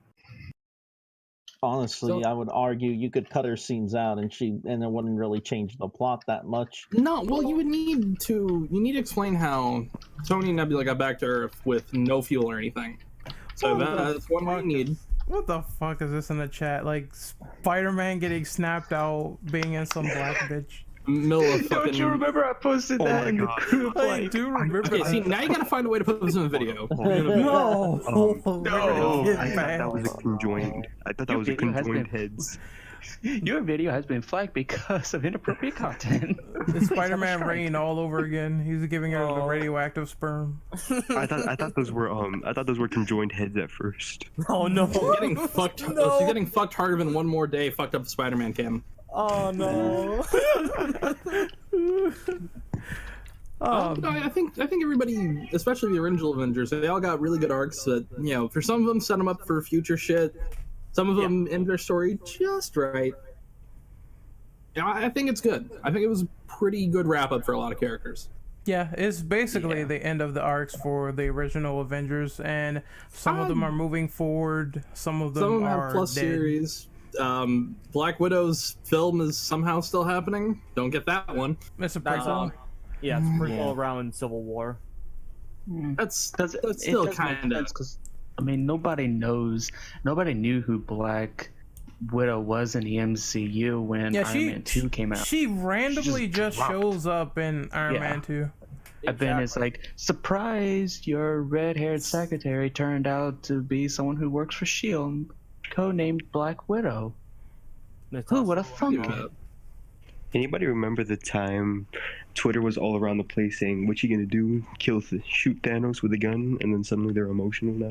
Honestly, I would argue you could cut her scenes out, and it wouldn't really change the plot that much. No, well, you need to explain how Tony and Nebula got back to Earth with no fuel or anything. So that's one we need. What the fuck is this in the chat? Like Spider-Man getting snapped out, being in some black bitch. Don't you remember I posted that in the group? I do remember. Okay, see, now you gotta find a way to put this in a video. No. I thought that was a conjoined. Heads. Your video has been flagged because of inappropriate content. It's Spider-Man rain all over again. He's giving her the radioactive sperm. I thought those were conjoined heads at first. Oh no. She's getting fucked. No. She's getting fucked harder than One More Day fucked up the Spider-Man cam. Oh no. I think everybody, especially the original Avengers, they all got really good arcs that, for some of them set them up for future shit. Some of them end their story just right. I think it's good. I think it was a pretty good wrap up for a lot of characters. Yeah, it's basically the end of the arcs for the original Avengers, and some of them are moving forward. Some of them are have plus dead. series. Black Widow's film is somehow still happening. Don't get that one. It's a That's prequel. Yeah, it's prequel around Civil War. That's still kind of. I mean, nobody knew who Black Widow was in the MCU when Iron Man 2 came out. She randomly just dropped. shows up in Iron Man 2. And then it's like, surprise, your red-haired secretary turned out to be someone who works for S.H.I.E.L.D., codenamed Black Widow. Who would have thunk it? Anybody remember the time Twitter was all around the place saying, "What you gonna do? Shoot Thanos with a gun?" And then suddenly they're emotional now.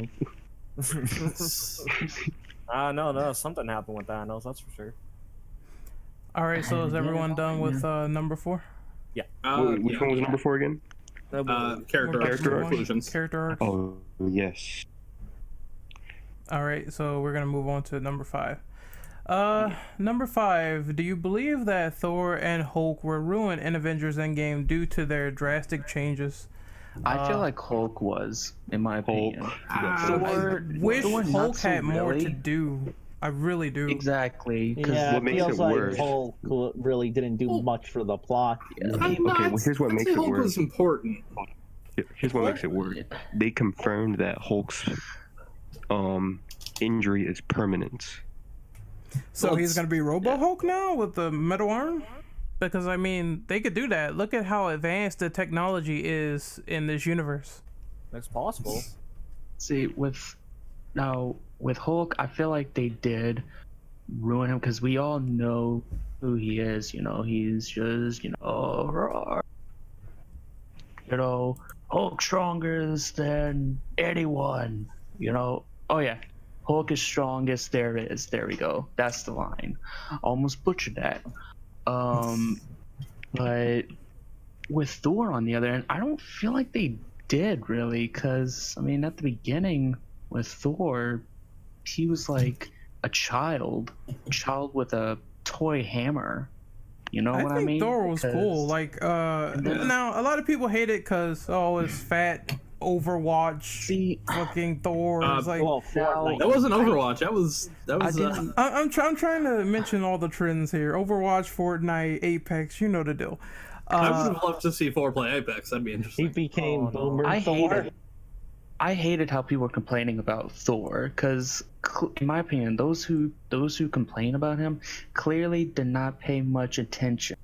No, something happened with Thanos, that's for sure. All right, so is everyone done with number 4? Yeah. Which one was number 4 again? Character conclusions. Character arcs. Oh yes. All right, so we're gonna move on to number 5. Number 5. Do you believe that Thor and Hulk were ruined in Avengers Endgame due to their drastic changes? I feel like Hulk was, in my opinion. I wish Hulk had more to do. I really do. Exactly. Yeah, what makes feels it like worse? Hulk really didn't do much for the plot. Okay, well, here's what makes it Hulk worse. was important. Here's what makes it worse. They confirmed that Hulk's injury is permanent. So he's gonna be Robo Hulk now with the metal arm? Because I mean, they could do that. Look at how advanced the technology is in this universe. That's possible. See, with Hulk, I feel like they did ruin him because we all know who he is. He's just Hulk stronger than anyone. Oh yeah, Hulk is strongest there is. There we go. That's the line. Almost butchered that. But with Thor on the other end, I don't feel like they did really, because I mean, at the beginning with Thor, he was like a child with a toy hammer, You know what I think mean? Thor was cool. Because- Like, now a lot of people hate it because it's fat Overwatch. See, fucking Thor. It's like Well, Fortnite. That wasn't Overwatch. That was. I didn't. I'm trying to mention all the trends here. Overwatch, Fortnite, Apex. You know the deal. I would have loved to see Thor play Apex. That'd be He interesting. became Boomer I Thor. hated how people were complaining about Thor because, in my opinion, those who complain about him clearly did not pay much attention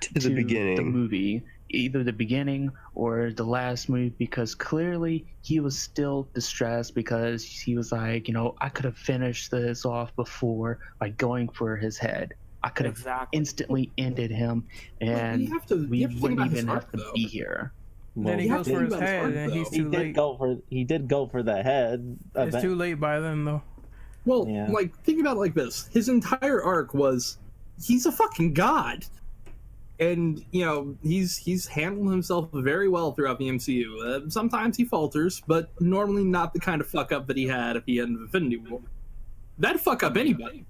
To the beginning. the movie, either the beginning or the last movie, because clearly he was still distressed because he was like, I could have finished this off before by going for his head. I could have Exactly. instantly ended him, and you have to we think wouldn't about his even arc, have to though. be here. Then he Well, goes think for his about his head, arc, and he's though. too late. He did go for the head. It's too late by then, though. Well, Yeah. like think about it like this: his entire arc was he's a fucking god, and he's handled himself very well throughout the MCU. Sometimes he falters, but normally not the kind of fuck up that he had at the end of Infinity War. That'd fuck up anybody.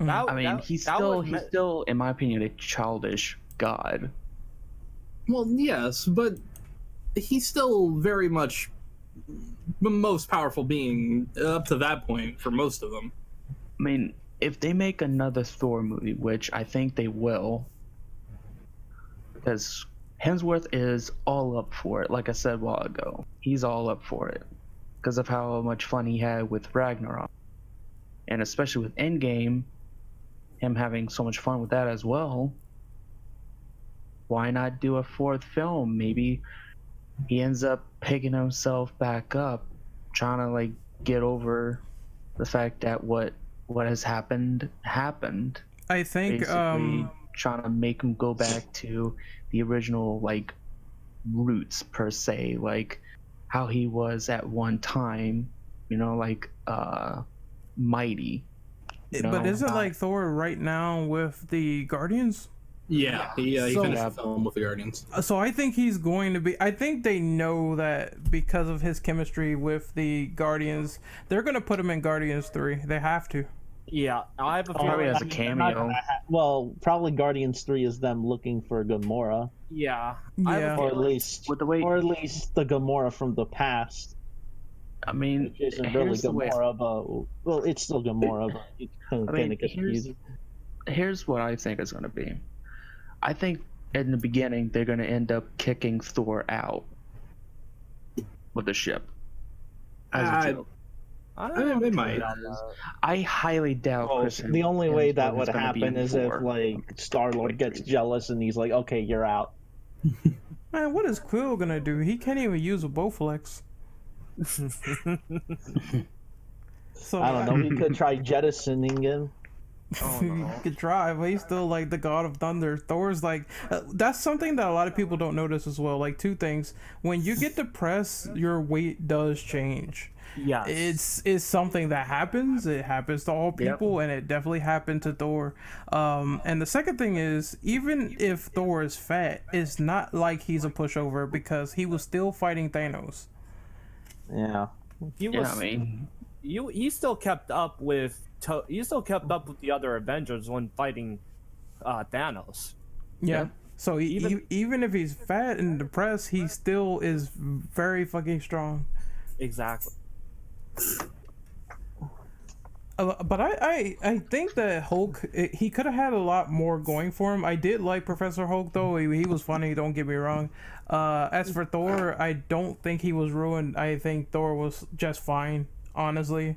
That- I mean, that- he's that was still, in my opinion, a childish god. Well, yes, but he's still very much the most powerful being up to that point for most of them. I mean, if they make another Thor movie, which I think they will, because Hemsworth is all up for it. Like I said a while ago, he's all up for it because of how much fun he had with Ragnarok, and especially with Endgame, him having so much fun with that as well. Why not do a fourth film? Maybe he ends up picking himself back up, trying to like get over the fact that what has happened. I think Basically, trying to make him go back to the original like roots per se, like how he was at one time. Like mighty. but isn't like Thor right now with the Guardians? Yeah, he So- finished the film with the Guardians. So I think he's going to be. I think they know that because of his chemistry with the Guardians, they're going to put him in Guardians 3. They have to. Yeah, I have a Probably feeling. as a cameo. Well, probably Guardians 3 is them looking for Gamora, Yeah, I have a Yeah. or at feeling- least, With the way, or at least the Gamora from the past, I mean, which isn't really here's the way. Gamora, but well, it's still Gamora, but it kind I mean, of gets confusing. here's what I think it's going to be. I think in the beginning they're going to end up kicking Thor out with the ship. As a joke. They might. I highly doubt. Well, Chris the only way that Hemsworth would is gonna be happen in is if Thor. like Star-Lord gets jealous and he's like, "Okay, you're out." Man, what is Quill going to do? He can't even use a Bowflex. So I don't know. He could try jettisoning him. He could try, but he's still like the god of thunder. Thor's like that's something that a lot of people don't notice as well. Like two things: when you get depressed, your weight does change. Yes. It's something that happens. It happens to all people, and it definitely happened to Thor. And the second thing is, even if Thor is fat, it's not like he's a pushover because he was still fighting Thanos. Yeah. He was. Yeah, I mean, He still kept up with. He still kept up with the other Avengers when fighting Thanos. Yeah. So even if he's fat and depressed, he still is very fucking strong. Exactly. But I think that Hulk, he could have had a lot more going for him. I did like Professor Hulk though. He was funny, don't get me wrong. As for Thor, I don't think he was ruined. I think Thor was just fine, honestly.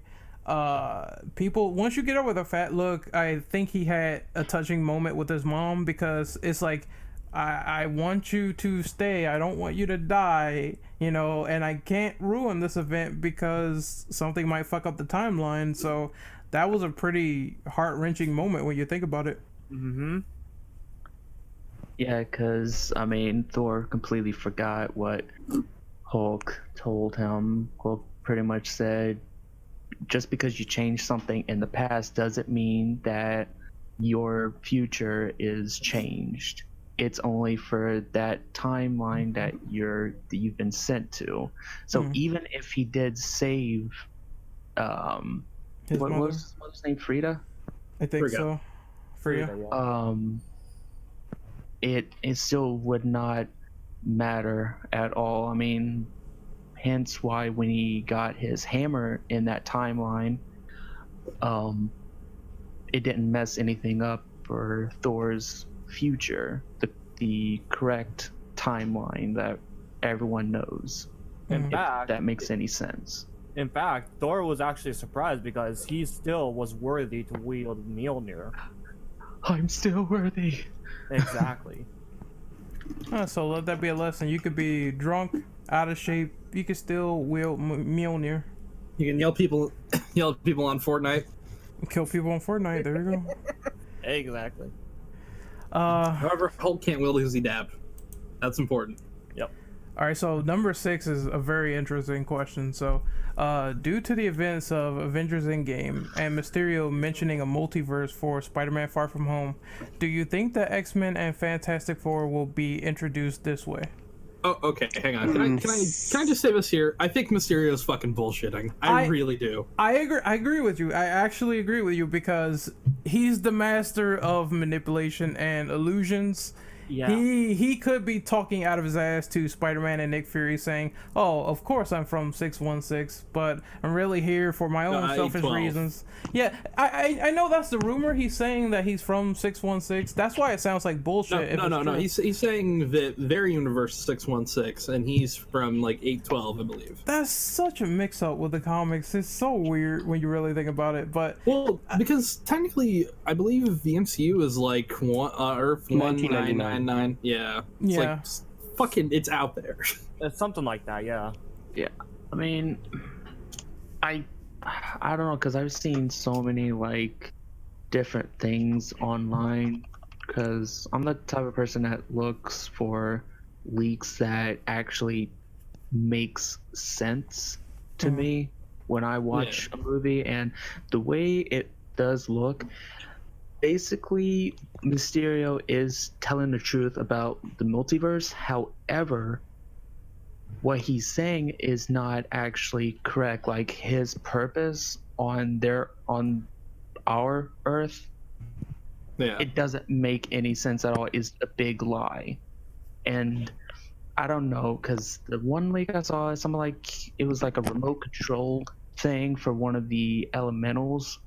People, once you get over the fat look, I think he had a touching moment with his mom because it's like, I want you to stay. I don't want you to die, and I can't ruin this event because something might fuck up the timeline. So that was a pretty heart-wrenching moment when you think about it. Mm-hmm. yeah, because I mean, Thor completely forgot what Hulk told him. Hulk pretty much said, just because you change something in the past doesn't mean that your future is changed. It's only for that timeline that you've been sent to. So even if he did save, His what mother? was his name? Frida. I think Frigga. so. Frigga. it still would not matter at all. I mean, hence why when he got his hammer in that timeline, it didn't mess anything up for Thor's future, the correct timeline that everyone knows. In If fact, that makes any sense. In fact, Thor was actually surprised because he still was worthy to wield Mjolnir. I'm still worthy. Exactly. So let that be a lesson. You could be drunk, out of shape, you could still wield Mjolnir. You can yell at people on Fortnite. Kill people on Fortnite. There you go. Exactly. However, Hulk can't wield because he dabbed. That's important. Yep. All right, so number 6 is a very interesting question. So, due to the events of Avengers Endgame and Mysterio mentioning a multiverse for Spider-Man Far From Home, do you think the X-Men and Fantastic Four will be introduced this way? Oh, okay. Hang on. Can I just say this here? I think Mysterio's fucking bullshitting. I really do. I agree with you. I actually agree with you because he's the master of manipulation and illusions. Yeah. He could be talking out of his ass to Spider-Man and Nick Fury saying, "Oh, of course I'm from 616, but I'm really here for my own selfish 812. reasons." Yeah, I know that's the rumor. He's saying that he's from 616. That's why it sounds like bullshit. No. He's saying that their universe is 616, and he's from like 812, I believe. That's such a mix-up with the comics. It's so weird when you really think about it. But because technically, I believe the MCU is like Earth 1999. Yeah. It's like, fucking, it's out there. It's something like that, yeah. Yeah. I mean, I don't know, because I've seen so many like different things online, because I'm the type of person that looks for leaks that actually makes sense to me when I watch a movie, and the way it does look, basically Mysterio is telling the truth about the multiverse. However, what he's saying is not actually correct. Like, his purpose on our Earth, it doesn't make any sense at all. It's a big lie. And I don't know, because the one leak I saw is something like it was like a remote control thing for one of the elementals,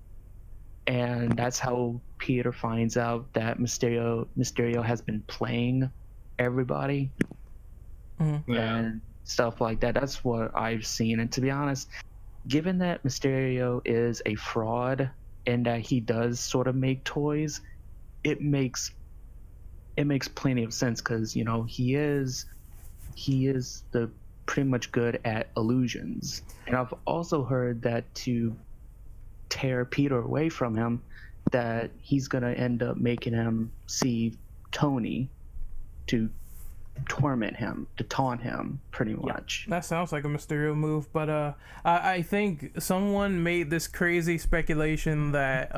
and that's how Peter finds out that Mysterio has been playing everybody and stuff like that. That's what I've seen. And to be honest, given that Mysterio is a fraud and that he does sort of make toys, it makes plenty of sense, because he is the pretty much good at illusions. And I've also heard that to tear Peter away from him, that he's gonna end up making him see Tony to torment him, to taunt him, pretty much. That sounds like a Mysterio move, but I think someone made this crazy speculation that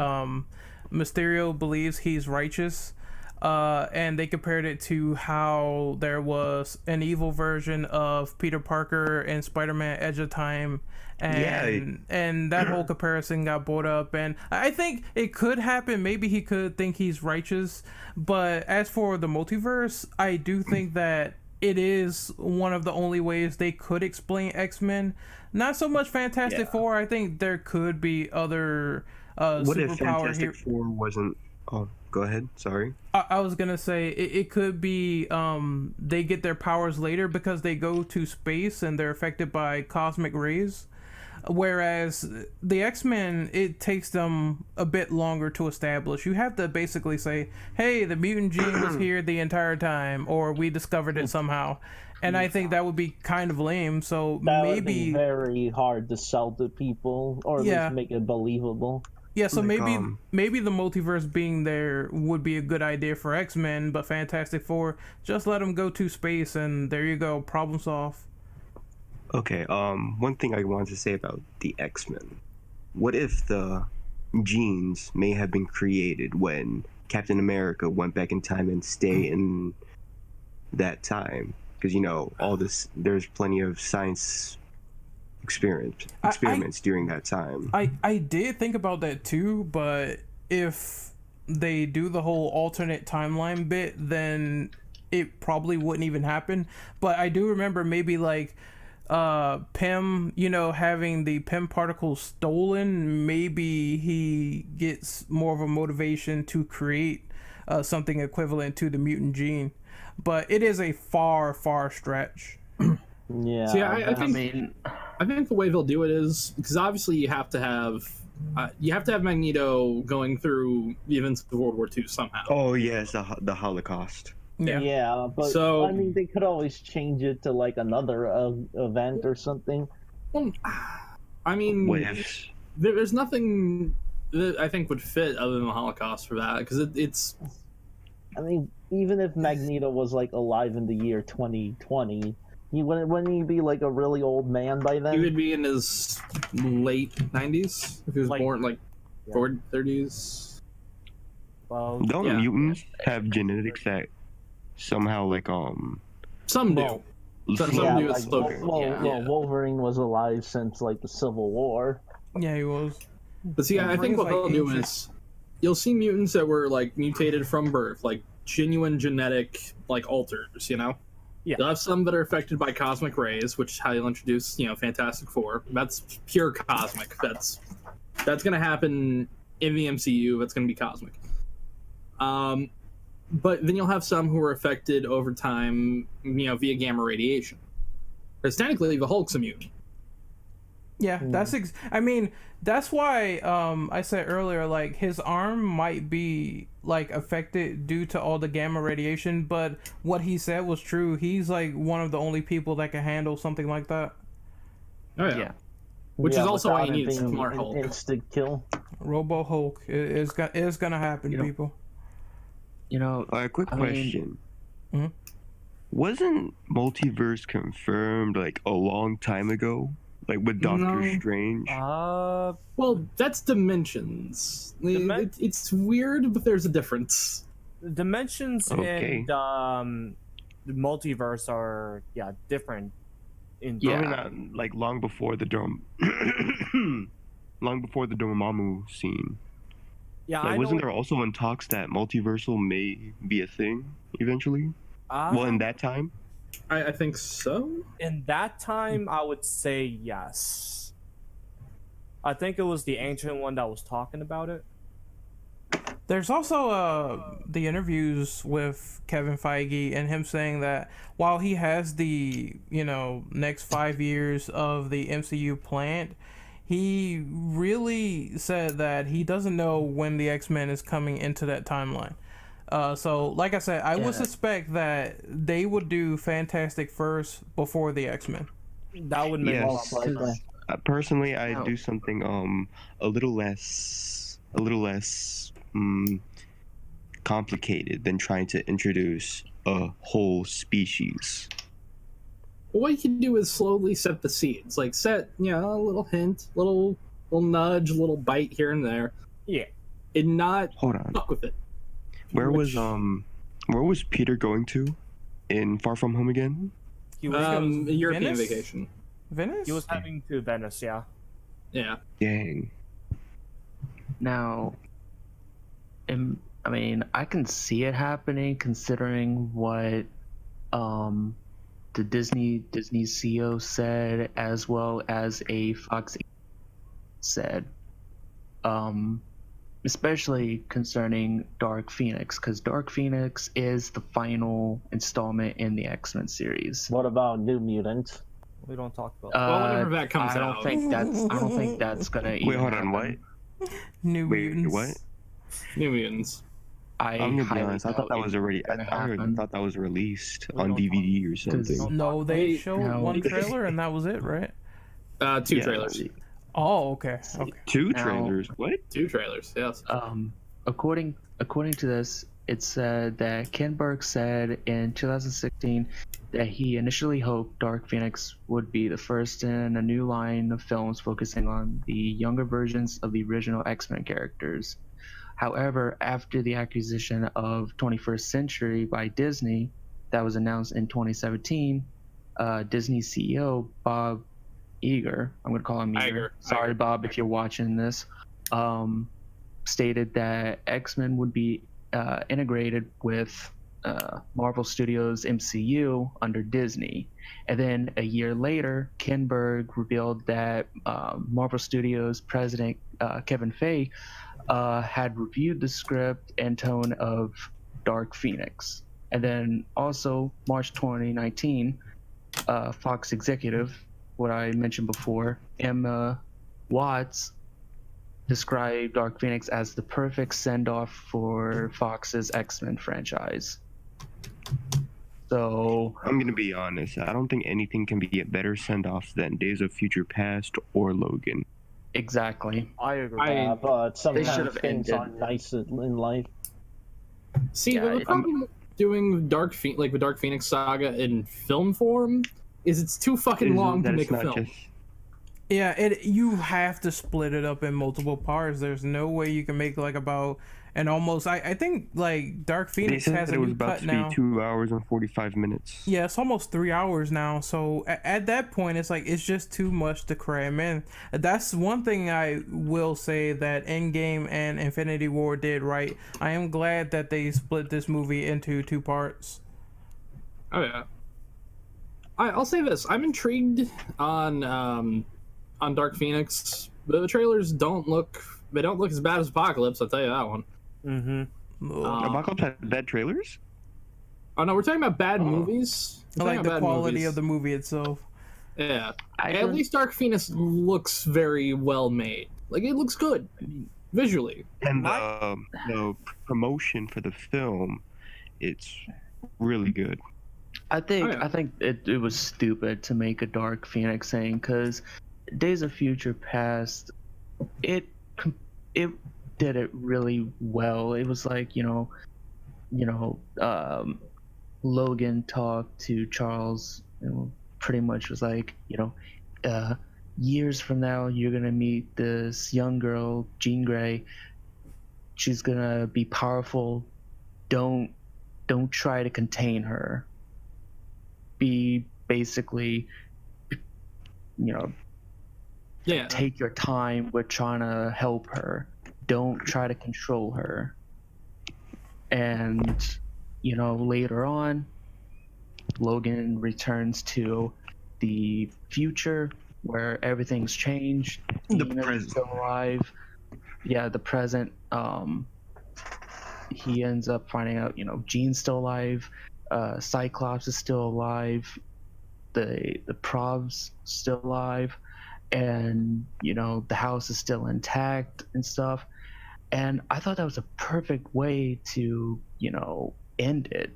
Mysterio believes he's righteous, and they compared it to how there was an evil version of Peter Parker and Spider-Man Edge of Time, and that whole comparison got brought up, and I think it could happen. Maybe he could think he's righteous, but as for the multiverse, I do think that it is one of the only ways they could explain X-Men. Not so much Fantastic Four. I think there could be other what if superpower Fantastic Four wasn't... Oh, go ahead. Sorry. I was gonna say it could be they get their powers later because they go to space and they're affected by cosmic rays, whereas the X-Men, it takes them a bit longer to establish. You have to basically say, hey, the mutant gene was here the entire time, or we discovered it somehow. And I think that would be kind of lame. So that maybe would be very hard to sell to people, or at least make it believable. Yeah, so maybe the multiverse being there would be a good idea for X-Men, but Fantastic Four, just let them go to space and there you go, problem solved. Okay, one thing I wanted to say about the X-Men. What if the genes may have been created when Captain America went back in time and stayed in that time? Because, all this, there's plenty of science experiments during that time. I did think about that too, but if they do the whole alternate timeline bit, then it probably wouldn't even happen. But I do remember maybe like Pym, having the Pym particles stolen, maybe he gets more of a motivation to create something equivalent to the mutant gene. But it is a far stretch. Yeah. See, I think the way they'll do it is because obviously you have to have Magneto going through the events of World War II somehow. Oh yes, the Holocaust. Yeah, but So- I mean, they could always change it to like another event or something. Well, I mean, What ifs? there's nothing that I think would fit other than the Holocaust for that because it's. I mean, even if Magneto was like alive in the year 2020, wouldn't he be like a really old man by then? He would be in his late 90s if he was Like- born like 30s. Well, Don't Yeah. mutants have genetics that somehow like Some do. Well, Some yeah, do it like, slower. well, Wolverine was alive since like the Civil War. Yeah, he was. But see, I think what Wolverine's, they'll like, do ancient. is you'll see mutants that were like mutated from birth, like genuine genetic like alters, Yeah. You'll have some that are affected by cosmic rays, which is how you'll introduce, Fantastic Four. That's pure cosmic. That's gonna happen in the MCU. That's gonna be cosmic. But then you'll have some who are affected over time, via gamma radiation. Because technically the Hulk's immune. Yeah, I mean, that's why I said earlier, like, his arm might be like affected due to all the gamma radiation, but what he said was true. He's like one of the only people that can handle something like that. Oh yeah. Yeah. Which is also why without you it need being Smart Hulk. Instant kill. Robo Hulk is gonna happen, people. A quick I mean- question. Mhm. Wasn't multiverse confirmed like a long time ago? Like with Doctor No. Strange? Well, that's dimensions. Dimen- It's weird, but there's a difference. Dimensions Okay. and the multiverse are different. Probably not like long before the long before the Dormammu scene. Yeah, Like, I wasn't know. there also in talks that multiversal may be a thing eventually? Well, in that time? I think so. In that time, I would say yes. I think it was the ancient one that was talking about it. There's also the interviews with Kevin Feige and him saying that while he has the next 5 years of the MCU planned, he really said that he doesn't know when the X-Men is coming into that timeline. So like I said, I would suspect that they would do Fantastic first before the X-Men. That would make Yes. more sense. Personally, I do something a little less complicated than trying to introduce a whole species. What you can do is slowly set the seeds, like set a little hint, little nudge, little bite here and there, Yeah. and not Hold on. fuck with it. Where was Peter going to in Far From Home again? He was, European Venice? vacation. Venice? he was heading to Venice, yeah. Yeah. Dang. Now, I mean, I can see it happening considering what the Disney CEO said, as well as a Fox said, especially concerning Dark Phoenix, because Dark Phoenix is the final installment in the X-Men series. What about New Mutants? We don't talk about Well, whenever that comes I don't out. think that's gonna. Wait, even hold on, happen. what? New Wait, Mutants. what? New Mutants. I'm gonna be highly honest. I thought that doubt was it's already. I gonna already happen. thought that was released We on don't DVD or 'cause- something. No, they showed No. one trailer and that was it, right? Two Yeah. trailers. Oh, okay. Okay. Two Now- trailers. What? 2 trailers. Yes. According to this, it said that Ken Burke said in 2016 that he initially hoped Dark Phoenix would be the first in a new line of films focusing on the younger versions of the original X-Men characters. However, after the acquisition of 21st Century by Disney that was announced in 2017, Disney CEO Bob Iger, I'm going to call him Iger. Iger. Sorry, Bob, if you're watching this, stated that X-Men would be integrated with Marvel Studios MCU under Disney. And then a year later, Ken Berg revealed that Marvel Studios president Kevin Feige had reviewed the script and tone of Dark Phoenix. And then also March 2019, Fox executive, what I mentioned before, Emma Watts, described Dark Phoenix as the perfect send-off for Fox's X-Men franchise. So I'm gonna be honest. I don't think anything can be a better send-off than Days of Future Past or Logan. exactly. I agree. But sometimes should've things ended. aren't nice in life. See, Yeah, the problem with doing the Dark Phoenix saga in film form is it's too fucking long to That make it's a not film. just Yeah, you have to split it up in multiple parts. There's no way you can make like about and almost. I think like Dark they Phoenix said has that a it was new about cut to now. be 2 hours and 45 minutes. Yeah, it's almost 3 hours now. So at that point, it's like it's just too much to cram in. That's one thing I will say that Endgame and Infinity War did right. I am glad that they split this movie into 2 parts. Oh yeah. I'll say this: I'm intrigued on Dark Phoenix. The trailers don't look as bad as Apocalypse. I'll tell you that one. Mm-hmm. Apocalypse had bad trailers? Oh no, we're talking about bad movies. I We're like talking the about bad quality movies. of the movie itself. Yeah. I At least Dark Phoenix looks very well made. Like it looks good visually. And the promotion for the film, it's really good. I think Oh, yeah. I think it was stupid to make a Dark Phoenix thing, because Days of Future Past, it did it really well. It was like Logan talked to Charles, pretty much was like, years from now you're gonna meet this young girl, Jean Grey. She's gonna be powerful. Don't try to contain her. Be basically, Yeah. take your time with trying to help her. Don't try to control her. And later on, Logan returns to the future where everything's changed. The Dean is present. still alive. Yeah, the present. He ends up finding out, Jean's still alive. Cyclops is still alive. The Prov's still alive, and the house is still intact and stuff. And I thought that was a perfect way to end it,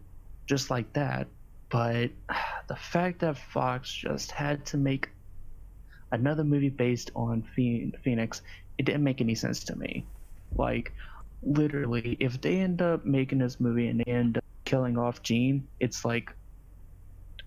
just like that. But the fact that Fox just had to make another movie based on Phoenix, it didn't make any sense to me. Like, literally, if they end up making this movie and they end up killing off Jean, it's like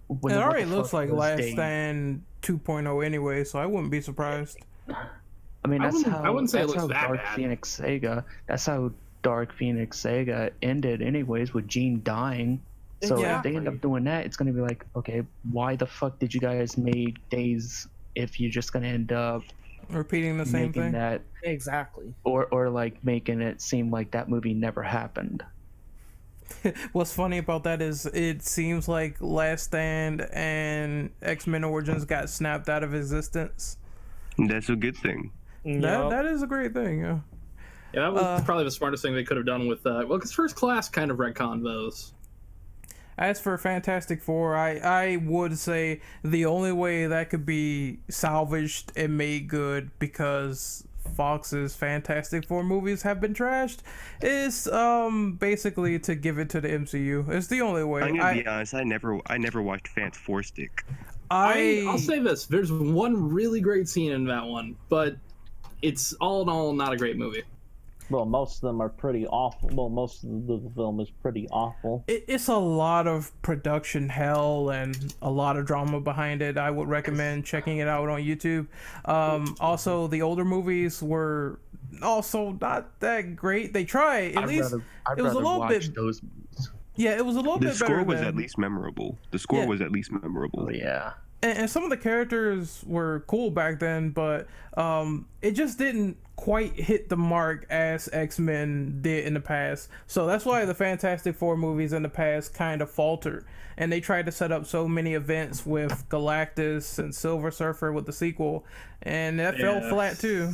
It what already the looks fuck like was Last Dane? Stand 2.0 anyway, so I wouldn't be surprised. I mean, I wouldn't say it that's looks how that Dark bad. Phoenix Saga. That's how Dark Phoenix Saga ended, anyways, with Jean dying. So if they end up doing that, it's gonna be like, okay, why the fuck did you guys make Days if you're just gonna end up Repeating the same making thing. that, Exactly. or like making it seem like that movie never happened? What's funny about that is it seems like Last Stand and X-Men Origins got snapped out of existence. That's a good thing. That is a great thing. Yeah. Yeah, that was probably the smartest thing they could have done with because First Class kind of retconned those. As for Fantastic Four, I would say the only way that could be salvaged and made good, because Fox's Fantastic Four movies have been trashed, is basically to give it to the MCU. It's the only way. I'm gonna be honest. I never watched Fant Four Stick. I'll say this: there's one really great scene in that one, but it's all in all not a great movie. Well, most of them are pretty awful. Well, most of the film is pretty awful. It's a lot of production hell and a lot of drama behind it. I would recommend checking it out on YouTube. Also, the older movies were also not that great. They try at least. I'd it was a rather little watch bit. those movies. Yeah, it was a little The bit better. score was than, at least memorable. The score Yeah. was at least memorable. Oh yeah. and some of the characters were cool back then, but it just didn't quite hit the mark as X-Men did in the past. So that's why the Fantastic Four movies in the past kind of faltered, and they tried to set up so many events with Galactus and Silver Surfer with the sequel, and that fell flat too.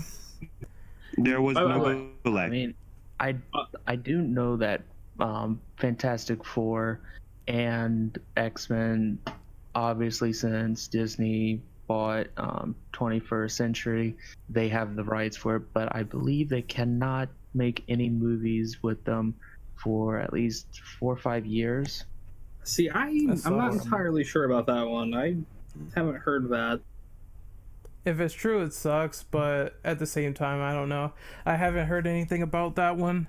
There was no I Galactus. mean, I do know that Fantastic Four and X-Men, obviously since Disney bought 21st Century, they have the rights for it, but I believe they cannot make any movies with them for at least 4 or 5 years. See, I'm not entirely sure about that one. I haven't heard that. If it's true, it sucks, but at the same time, I don't know. I haven't heard anything about that one.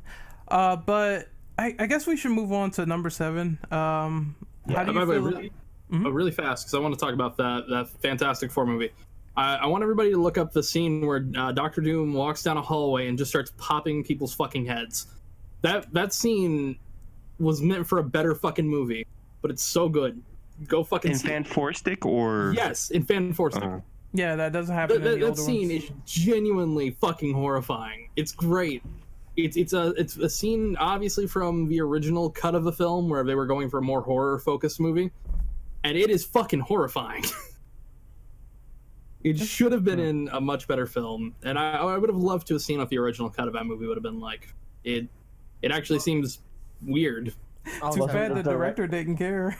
But I guess we should move on to number 7. How do you feel? Really fast, because I want to talk about that Fantastic Four movie. I want everybody to look up the scene where Doctor Doom walks down a hallway and just starts popping people's fucking heads. That scene was meant for a better fucking movie, but it's so good. Go fucking In see it. Fan-4-Stick or? Yes, in Fan-4-Stick. Yeah, that doesn't happen in the older That scene ones. is genuinely fucking horrifying. It's great. It's a scene obviously from the original cut of the film where they were going for a more horror focused movie, and it is fucking horrifying. It should have been in a much better film, and I would have loved to have seen what the original cut of that movie would have been like. It actually seems weird. Too bad the director didn't care.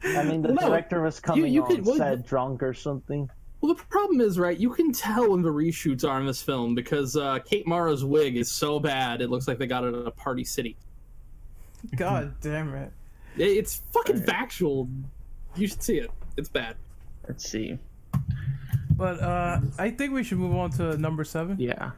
I mean, the director was coming on set drunk or something. Well, the problem is, right, you can tell when the reshoots are in this film because Kate Mara's wig is so bad, it looks like they got it at a Party City. God damn it. It's fucking factual. You should see it. It's bad. Let's see. But I think we should move on to number 7. Yeah.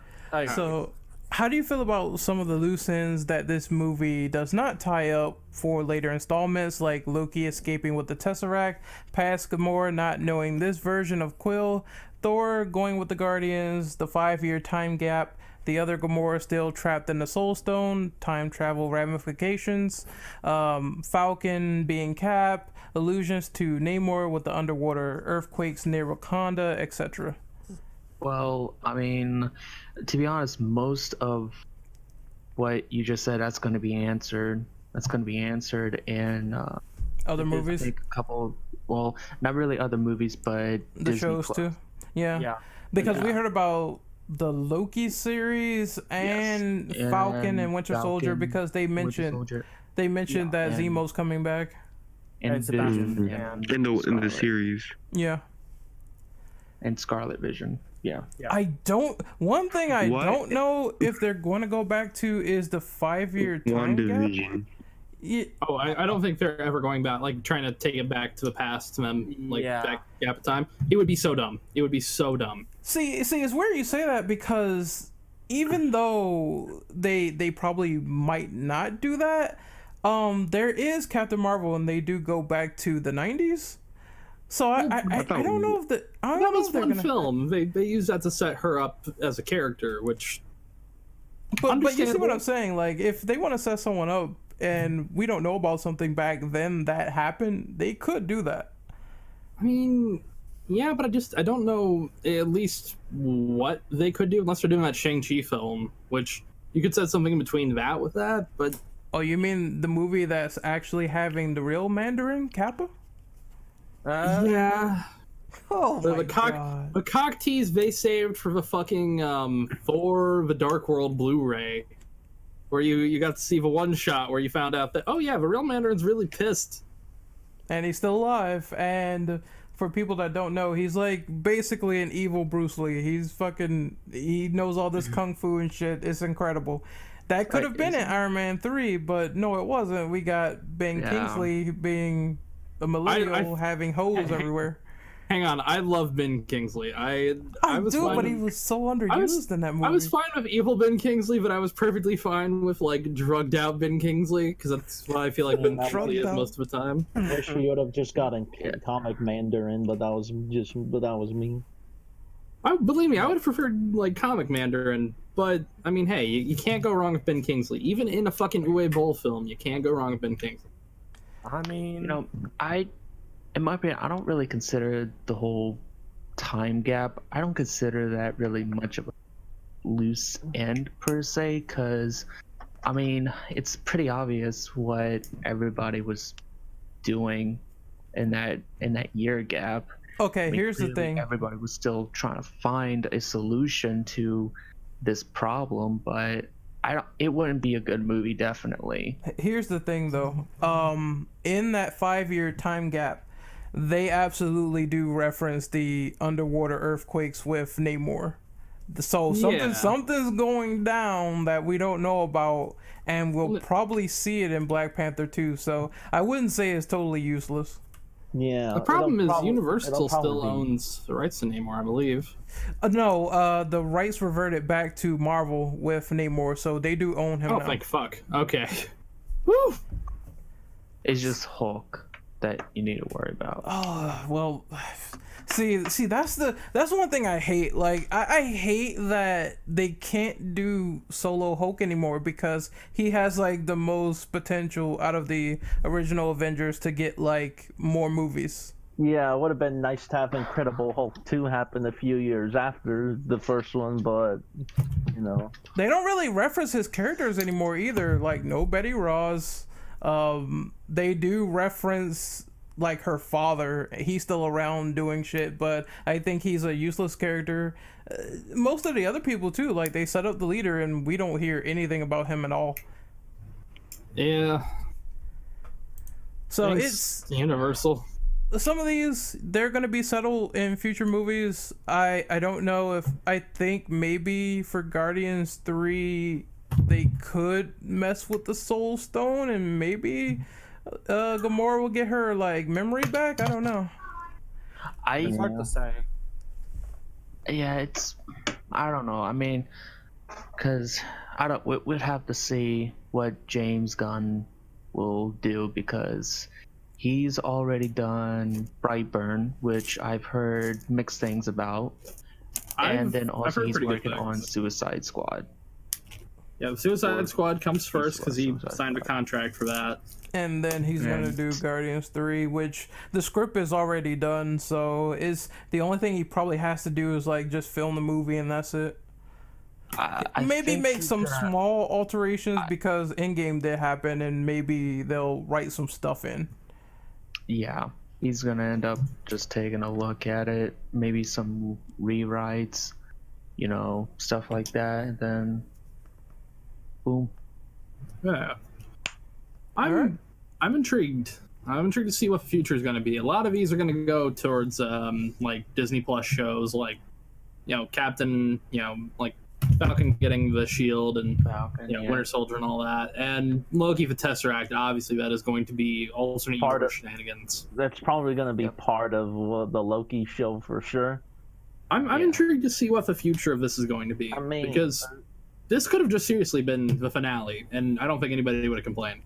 So, how do you feel about some of the loose ends that this movie does not tie up for later installments, like Loki escaping with the Tesseract, past Gamora not knowing this version of Quill, Thor going with the Guardians, the 5-year time gap, the other Gamora still trapped in the Soul Stone, time travel ramifications, Falcon being Cap, allusions to Namor with the underwater earthquakes near Wakanda, etc. Well, I mean, to be honest, most of what you just said, that's going to be answered. That's going to be answered in other movies. A couple, well, not really other movies, but the Disney shows Plus. too. Yeah. Because we heard about the Loki series and Falcon and Winter Soldier because they mentioned that Zemo's coming back. And Vision, in the series. Yeah. And Scarlet Vision. Yeah. One thing I don't know if they're going to go back to is the 5-year time gap. Yeah. Oh, I don't think they're ever going back, like trying to take it back to the past and then like that gap of time. It would be so dumb. It would be so dumb. See, it's weird you say that because even though they probably might not do that, there is Captain Marvel and they do go back to the 90s. So I don't know if that was one film. They use that to set her up as a character, which. But you see what I'm saying? Like, if they want to set someone up and we don't know about something back then that happened, they could do that. I mean, yeah, but I don't know at least what they could do unless they're doing that Shang-Chi film, which you could set something in between that with that. But oh, you mean the movie that's actually having the real Mandarin Kappa? Yeah. Oh my God. The cock tease they saved for the fucking Thor: The Dark World Blu-ray, where you got to see the one shot where you found out that, oh yeah, the real Mandarin's really pissed. And he's still alive. And for people that don't know, he's like basically an evil Bruce Lee. He knows all this kung fu and shit. It's incredible. That could have been in Iron Man 3, but no, it wasn't. We got Ben Kingsley being a millennial having holes everywhere. Hang on, I love Ben Kingsley. I do, but he was so underused in that movie. I was fine with evil Ben Kingsley, but I was perfectly fine with like drugged out Ben Kingsley because that's what I feel like Ben Kingsley is most of the time. Wish we would have just gotten comic Mandarin, but that was me. Believe me, I would have preferred like comic Mandarin, but I mean, hey, you can't go wrong with Ben Kingsley. Even in a fucking Uwe Boll film, you can't go wrong with Ben Kingsley. I mean, in my opinion, I don't really consider the whole time gap. I don't consider that really much of a loose end per se, because I mean, it's pretty obvious what everybody was doing in that year gap. Okay, I mean, here's the clearly thing. Everybody was still trying to find a solution to this problem, but it wouldn't be a good movie, definitely. Here's the thing, though. In that 5-year time gap, they absolutely do reference the underwater earthquakes with Namor. So something's going down that we don't know about, and we'll probably see it in Black Panther 2. So I wouldn't say it's totally useless. Yeah. The problem is it'll Universal still probably be. owns the rights to Namor, I believe. No, the rights reverted back to Marvel with Namor, so they do own him Oh, now. thank fuck. Okay. Woo! It's just Hulk that you need to worry about. Oh, well, see, that's one thing I hate. Like, I hate that they can't do solo Hulk anymore because he has like the most potential out of the original Avengers to get like more movies. Yeah, it would have been nice to have Incredible Hulk 2 happen a few years after the first one, but you know. They don't really reference his characters anymore either. Like, no Betty Ross. They do reference like her father. He's still around doing shit, but I think he's a useless character. Most of the other people too, like they set up the leader and we don't hear anything about him at all. Yeah. So Thanks, Universal. some of these, they're going to be settled in future movies. I don't know if, I think maybe for Guardians 3 they could mess with the Soul Stone and maybe Gamora will get her like memory back. I don't know. It's hard to say. Yeah, I don't know. I mean, because we'd have to see what James Gunn will do, because he's already done Brightburn, which I've heard mixed things about, and then also he's working on Suicide Squad. Yeah, the Suicide Squad comes first because he signed a contract for that. And then he's gonna do Guardians 3, which the script is already done, so the only thing he probably has to do is like just film the movie and that's it. I Maybe think make some small alterations because Endgame did happen, and maybe they'll write some stuff in. Yeah, he's gonna end up just taking a look at it, maybe some rewrites, stuff like that, and then boom. Yeah. I'm intrigued. I'm intrigued to see what the future is going to be. A lot of these are going to go towards like Disney Plus shows, like Captain, like Falcon getting the shield and Winter Soldier and all that, and Loki for Tesseract. Obviously, that is going to be alternate universe shenanigans. That's probably going to be part of the Loki show for sure. I'm intrigued to see what the future of this is going to be. I mean, because this could have just seriously been the finale, and I don't think anybody would have complained.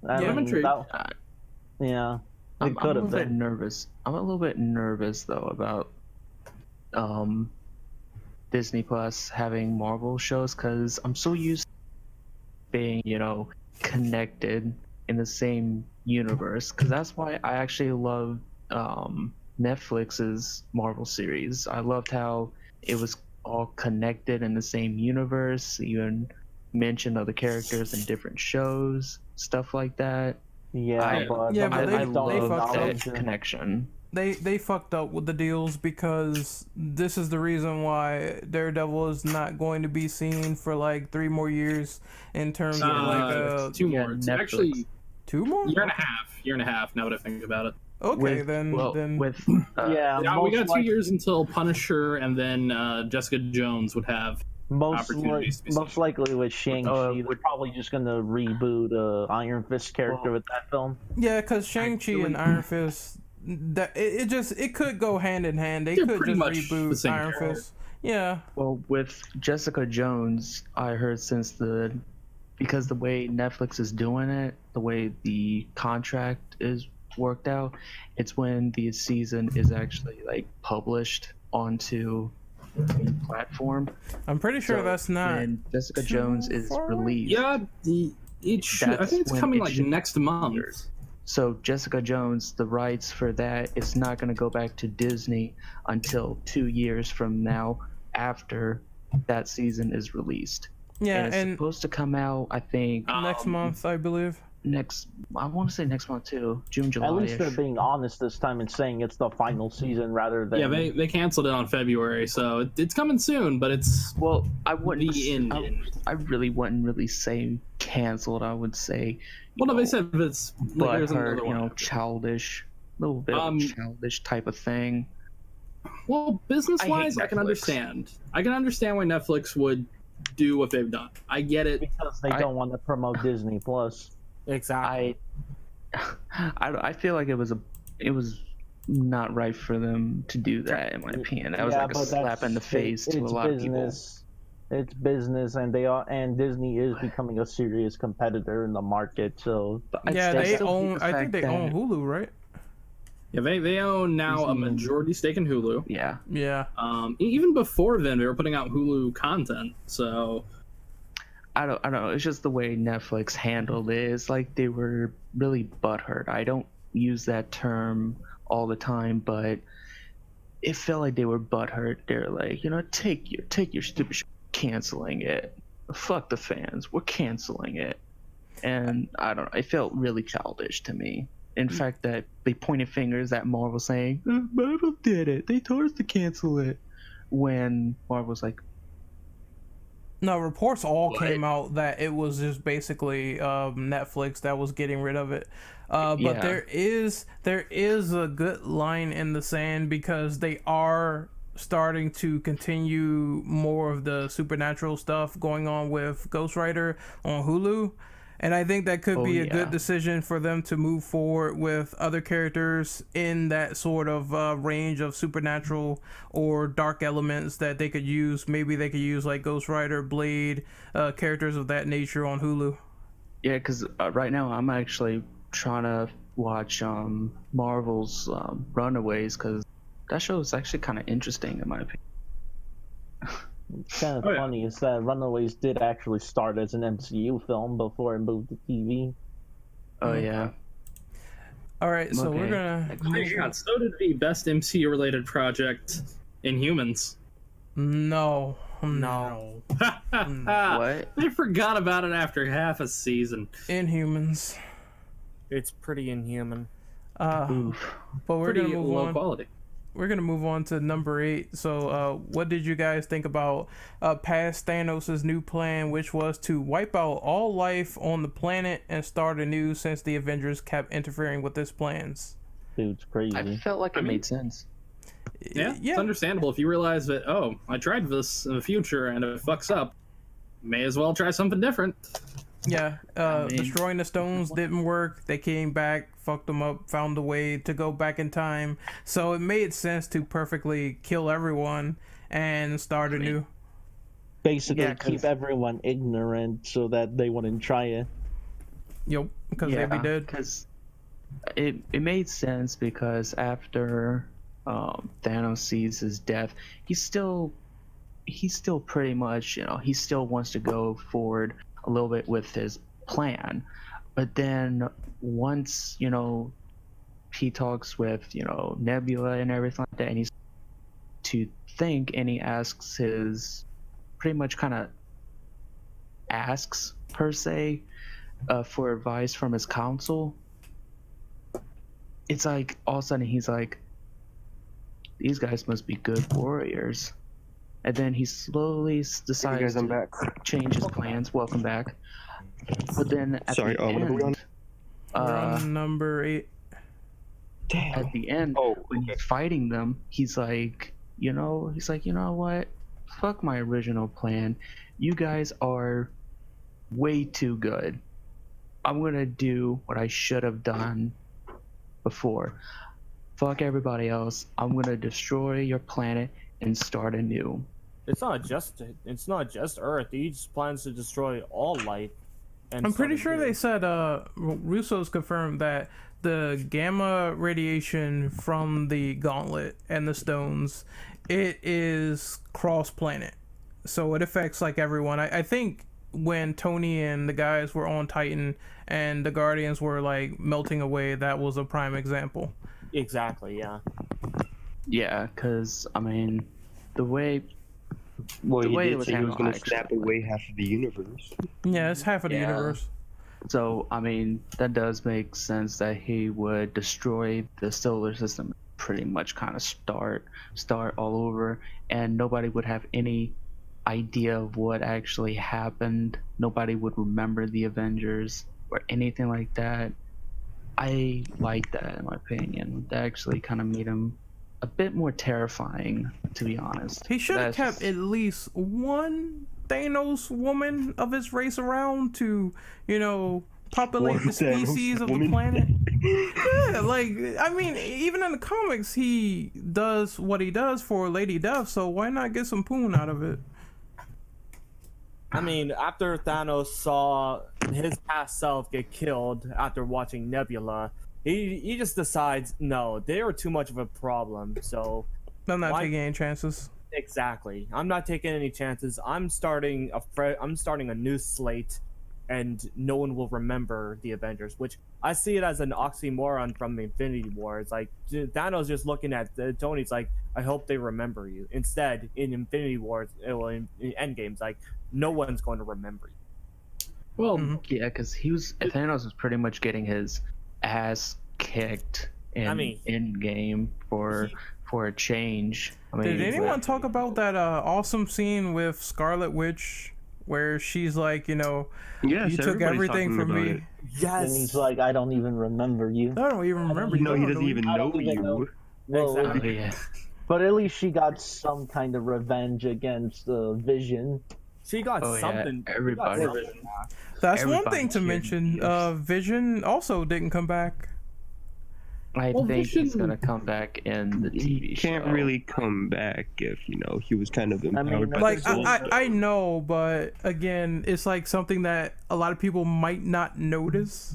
I'm intrigued. Yeah, I'm a little bit nervous. I'm a little bit nervous though about Disney Plus having Marvel shows, because I'm so used to being, connected in the same universe. Because that's why I actually love Netflix's Marvel series. I loved how it was all connected in the same universe. Even mention other characters in different shows, stuff like that. Yeah, but I love that connection. They fucked up with the deals, because this is the reason why Daredevil is not going to be seen for like 3 more years in terms of like 2 more. It's actually 2 more? Year and a half. Now that I think about it. Okay, we got 2 years until Punisher, and then Jessica Jones would have opportunities. Most likely with Shang-Chi, they're probably just going to reboot Iron Fist character with that film. Yeah, because Shang-Chi and Iron Fist, it could go hand in hand. They could just reboot Iron Fist. Yeah. Well, with Jessica Jones, I heard because the way Netflix is doing it, the way the contract is worked out, it's when the season is actually like published onto the platform. I'm pretty sure that's not. And Jessica Jones is released. Yeah, I think it's coming like next month. So Jessica Jones, the rights for that, it's not going to go back to Disney until 2 years from now, after that season is released. Yeah, and it's supposed to come out, I think, next month, I believe. I want to say next month too, June, July. At least they're being honest this time and saying it's the final season rather than. Yeah, they canceled it on February, so it's coming soon. But it's I wouldn't. the end. I really wouldn't really say canceled. I would say. Well, no, they said it's like, there's another butthurt, one. childish, little bit of a childish type of thing. Well, business-wise, I can Netflix. understand. I can understand why Netflix would do what they've done. I get it. Because they don't want to promote Disney Plus. Exactly. I feel like it was not right for them to do that, in my opinion. That was like a but slap in the face to a lot of people. It's business, and Disney is becoming a serious competitor in the market. So Yeah, they own. I think they own Hulu, right? Yeah, they own now a majority stake in Hulu. Yeah. Yeah. Even before then, they were putting out Hulu content. So I don't know. It's just the way Netflix handled it. It's like they were really butthurt. I don't use that term all the time, but it felt like they were butthurt. They're like, take your stupid shit, canceling it. Fuck the fans. We're canceling it. And I don't know. It felt really childish to me. In fact, that they pointed fingers at Marvel saying, Marvel did it. They told us to cancel it. When Marvel's like, No, reports all came out that it was just basically Netflix that was getting rid of it. But there is a good line in the sand because they are starting to continue more of the supernatural stuff going on with Ghost Rider on Hulu. And I think that could be a good decision for them to move forward with other characters in that sort of range of supernatural or dark elements that they could use. Maybe they could use like Ghost Rider, Blade, characters of that nature on Hulu. Yeah, because right now I'm actually trying to watch Marvel's Runaways, because that show is actually kind of interesting in my opinion. It's kind of funny is that Runaways did actually start as an MCU film before it moved to TV. Oh yeah. All right, so we're gonna. Oh my God, so did the best MCU related project, Inhumans. No. What? They forgot about it after half a season. Inhumans. It's pretty inhuman. But we're Pretty gonna move low on. quality. We're gonna move on to number 8. So, what did you guys think about past Thanos' new plan, which was to wipe out all life on the planet and start anew, since the Avengers kept interfering with his plans? Dude's crazy. I felt like it made sense. Yeah, it's understandable if you realize that, I tried this in the future and if it fucks up, may as well try something different. Yeah, destroying the stones didn't work. They came back, fucked them up, found a way to go back in time. So it made sense to perfectly kill everyone and start anew. Basically, keep everyone ignorant so that they wouldn't try it. Yep, because they'd be dead. Because it made sense, because after Thanos sees his death, he's still pretty much, he still wants to go forward a little bit with his plan. But then once, he talks with, Nebula and everything like that, and he's to think, and he asks pretty much kind of asks, per se, for advice from his council. It's like, all of a sudden he's like, these guys must be good warriors. And then he slowly decides to change his plans. Welcome back. But then at the end, we're on number 8. At the end, when he's fighting them, he's like, you know what? Fuck my original plan. You guys are way too good. I'm gonna do what I should have done before. Fuck everybody else. I'm gonna destroy your planet and start anew. It's not just Earth. He just plans to destroy all light. And I'm pretty sure they said Russo's confirmed that the gamma radiation from the gauntlet and the stones, it is cross planet, so it affects like everyone. I think when Tony and the guys were on Titan and the Guardians were like melting away. That was a prime example. Exactly. Yeah. Yeah, because I mean, the way Well, The he way it did was say he was handled, going to actually, snap away half of the universe. Yeah, it's half of the Yeah. universe. so I mean that does make sense that he would destroy the solar system, pretty much kind of start all over, and nobody would have any idea of what actually happened. Nobody would remember the Avengers or anything like that. I like that, in my opinion. That actually kind of made him a bit more terrifying, to be honest. He should have That's- kept at least one Thanos woman of his race around to, populate One the species Thanos of the woman. planet. Yeah, like, I mean, even in the comics, he does what he does for Lady Death, so why not get some poon out of it? I mean, after Thanos saw his past self get killed after watching Nebula, he just decides, no, they were too much of a problem. So I'm not Why- taking any chances. exactly, I'm not taking any chances. I'm starting a new slate, and no one will remember the Avengers. Which I see it as an oxymoron from Infinity War. It's like Thanos just looking at Tony's like, I hope they remember you. Instead, in Infinity War, in Endgame's like, no one's going to remember you. Well, Yeah, because Thanos was pretty much getting his ass kicked in Endgame for a change. I mean, Did anyone talk about that awesome scene with Scarlet Witch where she's like, Yes, you took everybody's everything talking from about me. it. And he's like, I don't even remember you. I don't even remember you. No, he doesn't even I know don't even know. you. Well, Oh, yeah. but at least she got some kind of revenge against Vision. She got Oh, yeah, something. everybody. She got something. That's one Everybody thing to cheered mention. yes. Vision also didn't come back. I Well, think he's Vision- gonna come back in the TV He show. can't really come back if, he was kind of empowered by Like, the Soul. I know, but again, it's like something that a lot of people might not notice.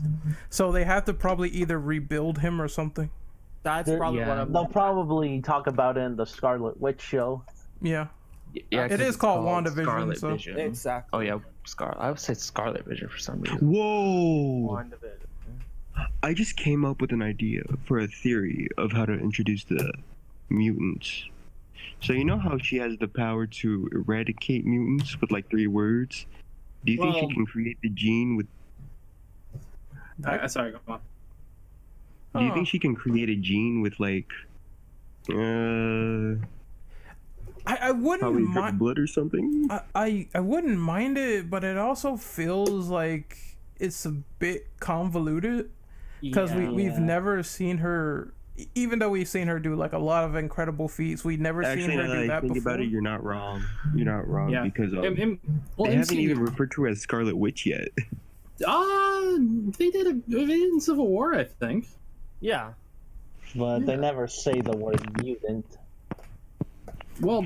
So they have to probably either rebuild him or something. That's They're- probably Yeah. what I'm. They'll probably talk about it in the Scarlet Witch show. Yeah. Yeah, It 'cause is it's called WandaVision, Scarlet so- Vision. Exactly. Oh yeah, I would say Scarlet Vision for some reason. Whoa! WandaVision. I just came up with an idea for a theory of how to introduce the mutants. So you know how she has the power to eradicate mutants with like 3 words? Do you think Well- she can create the gene with... sorry, go on. Do you think she can create a gene with like... I wouldn't probably drip mind. blood or something? I wouldn't mind it, but it also feels like it's a bit convoluted because we've never seen her. Even though we've seen her do like a lot of incredible feats, we've never Actually, seen her now do that I that think before. about it, you're not wrong. You're not wrong Yeah. because Well, they haven't MCU even referred to her as Scarlet Witch yet. They did in Civil War, I think. Yeah. But they never say the word mutant. Well,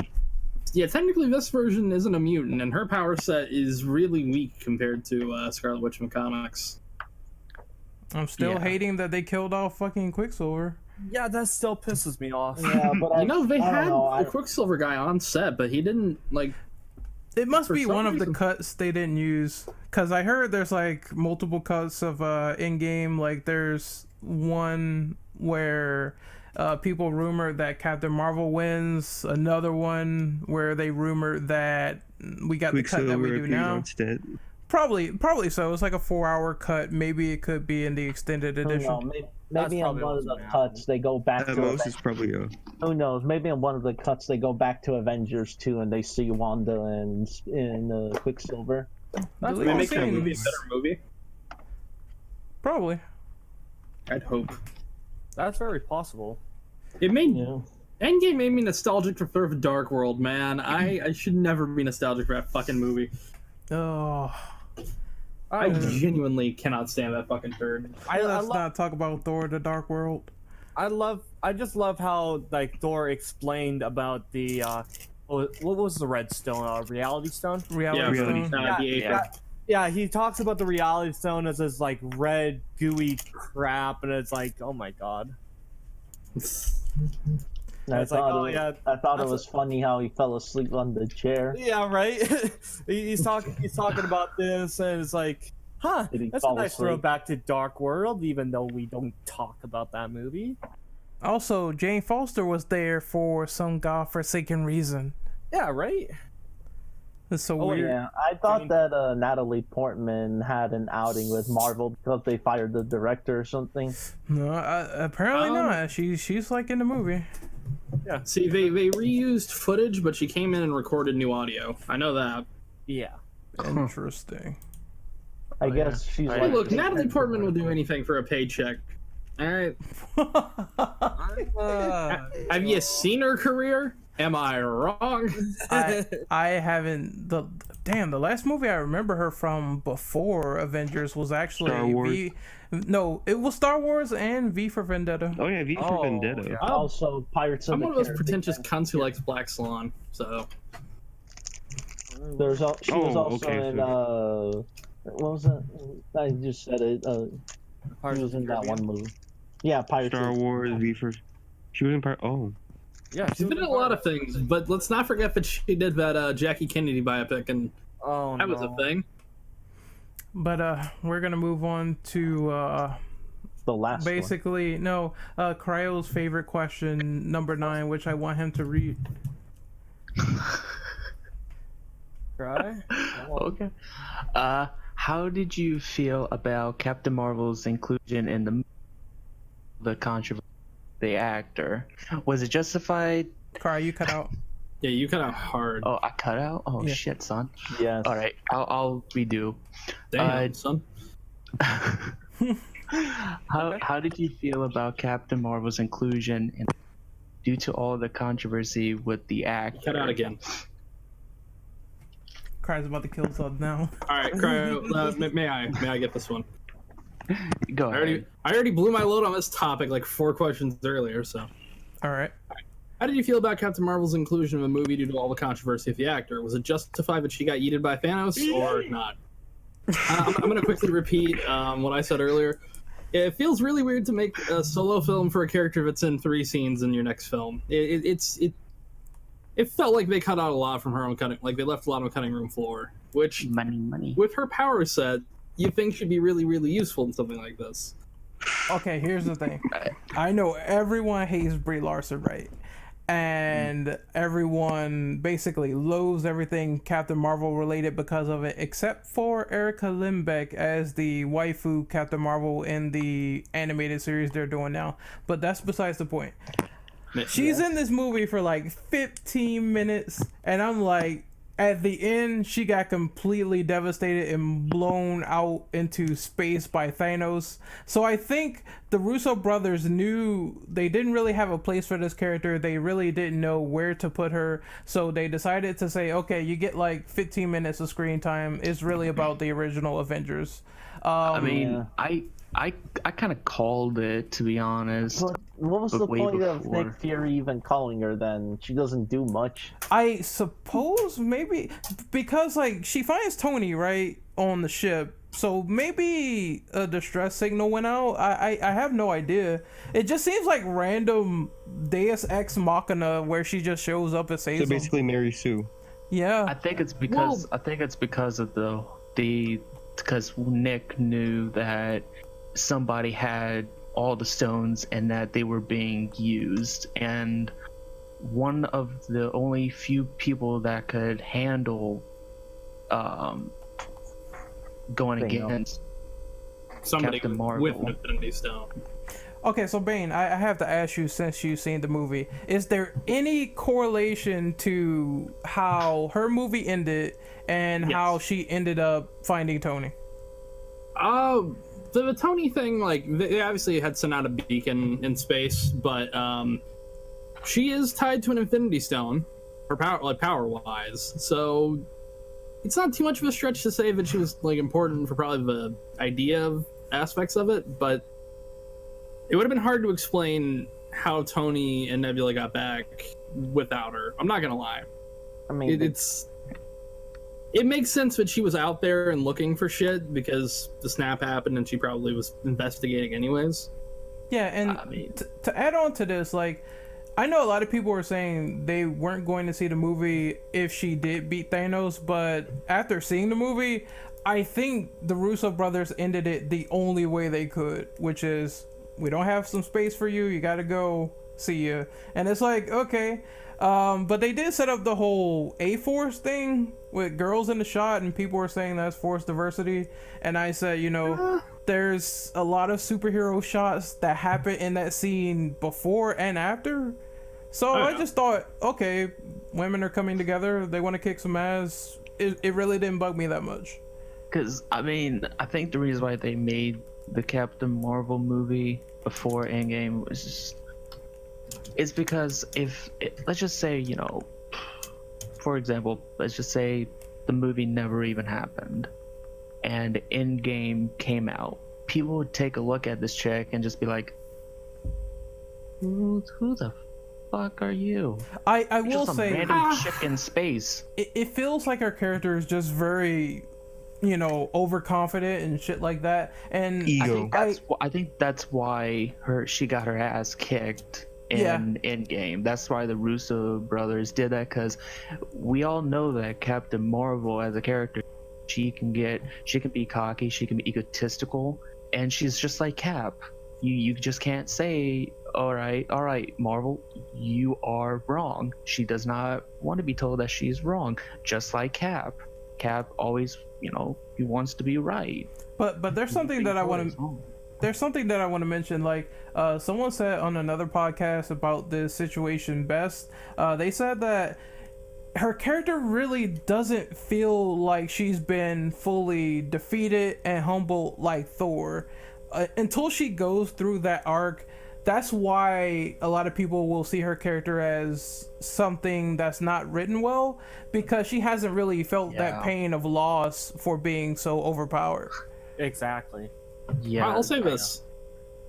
yeah, technically this version isn't a mutant, and her power set is really weak compared to Scarlet Witch in the comics. I'm still Yeah. hating that they killed off fucking Quicksilver. Yeah, that still pisses me off. Yeah, but You know, they I don't had know, the Quicksilver guy on set, but he didn't, like... It must For be some one of the reason- cuts they didn't use, because I heard there's like multiple cuts of in-game. Like there's one where people rumored that Captain Marvel wins, another one where they rumored that we got the cut that we Quicksilver do appears now. instead. Probably so. It's like a 4-hour cut. Maybe it could be in the extended Who edition. knows? That's Maybe in probably one of what's the gonna happen. cuts they go back At to most, it's probably a... Who knows? Maybe in one of the cuts they go back to Avengers 2 and they see Wanda and Quicksilver. That's Would it what make that I'm movie a saying. better movie? Probably. I'd hope. That's very possible. It made... You know? Endgame made me nostalgic for Thor of Dark World, man. I should never be nostalgic for that fucking movie. Oh, I genuinely cannot stand that fucking turd. let's not talk about Thor: The Dark World. I just love how like Thor explained about the what was the red stone? Reality stone? Reality Reality Stone. The Aether. Yeah, he talks about the reality stone as this like red gooey crap, and it's like, oh my god. I It's like, thought oh it, yeah, I thought it that's was funny how he fell asleep on the chair. yeah, right. He's talking about this, and it's like, huh, Did he that's a fall nice asleep? throwback to Dark World, even though we don't talk about that movie. Also, Jane Foster was there for some godforsaken reason. Yeah, right. It's so Oh, weird. Yeah, I thought that Natalie Portman had an outing with Marvel because they fired the director or something. No, apparently not. She's like in the movie. See, they reused footage, but she came in and recorded new audio. I know that. Yeah. Interesting. I guess she's Hey, like. look, Natalie Portman will do anything for a paycheck. All right. Have you seen her career? Am I wrong? I haven't. The last movie I remember her from before Avengers was actually Star Wars. it was Star Wars and V for Vendetta. Oh yeah, V for Vendetta. yeah. Also, Pirates of I'm the one of those Caribbean. pretentious cunts who likes Black Swan. So She was also okay, in what was that? I just said it. She was in that one movie. Yeah, Pirates. Star Wars, V for. She was in part. Oh. Yeah, she's been in a lot of things, but let's not forget that she did that Jackie Kennedy biopic, and that was a thing. But we're gonna move on to the last basically Cryo's favorite question, number 9, which I want him to read. Cry? Okay. How did you feel about Captain Marvel's inclusion in the controversy? The actor, was it justified? Cry, you cut out. Yeah, you cut out hard. Oh, I cut out. Oh Yeah. shit, son. Yes. All right, I'll redo. Damn, son. How did you feel about Captain Marvel's inclusion due to all the controversy with the actor? Cut out again. Cry's about to kill Sub now. All right, Cryo, may I get this one? Go ahead. I already blew my load on this topic like 4 questions earlier, so. All right. How did you feel about Captain Marvel's inclusion of a movie due to all the controversy of the actor? Was it justified that she got yeeted by Thanos or not? I'm going to quickly repeat what I said earlier. It feels really weird to make a solo film for a character that's in 3 scenes in your next film. It felt like they cut out a lot from her own cutting, like they left a lot on the cutting room floor, which money. With her power set, you think should be really, really useful in something like this. Okay, here's the thing. I know everyone hates Brie Larson, right? And everyone basically loathes everything Captain Marvel related because of it, except for Erica Limbeck as the waifu Captain Marvel in the animated series they're doing now. But that's besides the point. She's in this movie for like 15 minutes, and I'm like, at the end, she got completely devastated and blown out into space by Thanos. So I think the Russo brothers knew they didn't really have a place for this character. They really didn't know where to put her. So they decided to say, okay, you get like 15 minutes of screen time. It's really about the original Avengers. I kind of called it, to be honest. But what was the way point of before. Nick Fury even calling her then? She doesn't do much. I suppose maybe because like she finds Tony right on the ship, so maybe a distress signal went out. I have no idea. It just seems like random Deus Ex Machina where she just shows up and saves So them. basically, Mary Sue. Yeah, I think it's because of because Nick knew that somebody had all the stones and that they were being used, and one of the only few people that could handle going against Somebody Captain Marvel. with an Infinity Stone. Okay, so Bane, I have to ask you, since you've seen the movie, is there any correlation to how her movie ended and how she ended up finding Tony? The Tony thing, like, they obviously had sent out a beacon in space, but she is tied to an Infinity Stone, her power-wise. So it's not too much of a stretch to say that she was like important for probably the idea of aspects of it, but it would have been hard to explain how Tony and Nebula got back without her. I'm not gonna lie. I mean, it makes sense that she was out there and looking for shit because the snap happened and she probably was investigating anyways. Yeah, and to add on to this, like, I know a lot of people were saying they weren't going to see the movie if she did beat Thanos, but after seeing the movie, I think the Russo brothers ended it the only way they could, which is, we don't have some space for you, you gotta go, see ya. And it's like, okay. But they did set up the whole A-Force thing with girls in the shot, and people were saying that's forced diversity. And I said, there's a lot of superhero shots that happen in that scene before and after. So I just thought, okay, women are coming together, they want to kick some ass. It really didn't bug me that much. Because, I mean, I think the reason why they made the Captain Marvel movie before Endgame was just... It's because let's just say, for example, let's just say the movie never even happened and Endgame came out. People would take a look at this chick and just be like, who the fuck are you? I will just say, a random chick in space. It feels like her character is just very, overconfident and shit like that. And Ego. I think that's why she got her ass kicked in Endgame. That's why the Russo brothers did that, because we all know that Captain Marvel as a character, she can be cocky, she can be egotistical, and she's just like Cap. You just can't say, all right, Marvel, you are wrong. She does not want to be told that she's wrong, just like Cap. Cap always, he wants to be right. But there's something that I want to... There's something that I want to mention, like someone said on another podcast about this situation best. They said that her character really doesn't feel like she's been fully defeated and humbled like Thor until she goes through that arc. That's why a lot of people will see her character as something that's not written well, because she hasn't really felt that pain of loss for being so overpowered. Exactly. Yeah, I'll say this.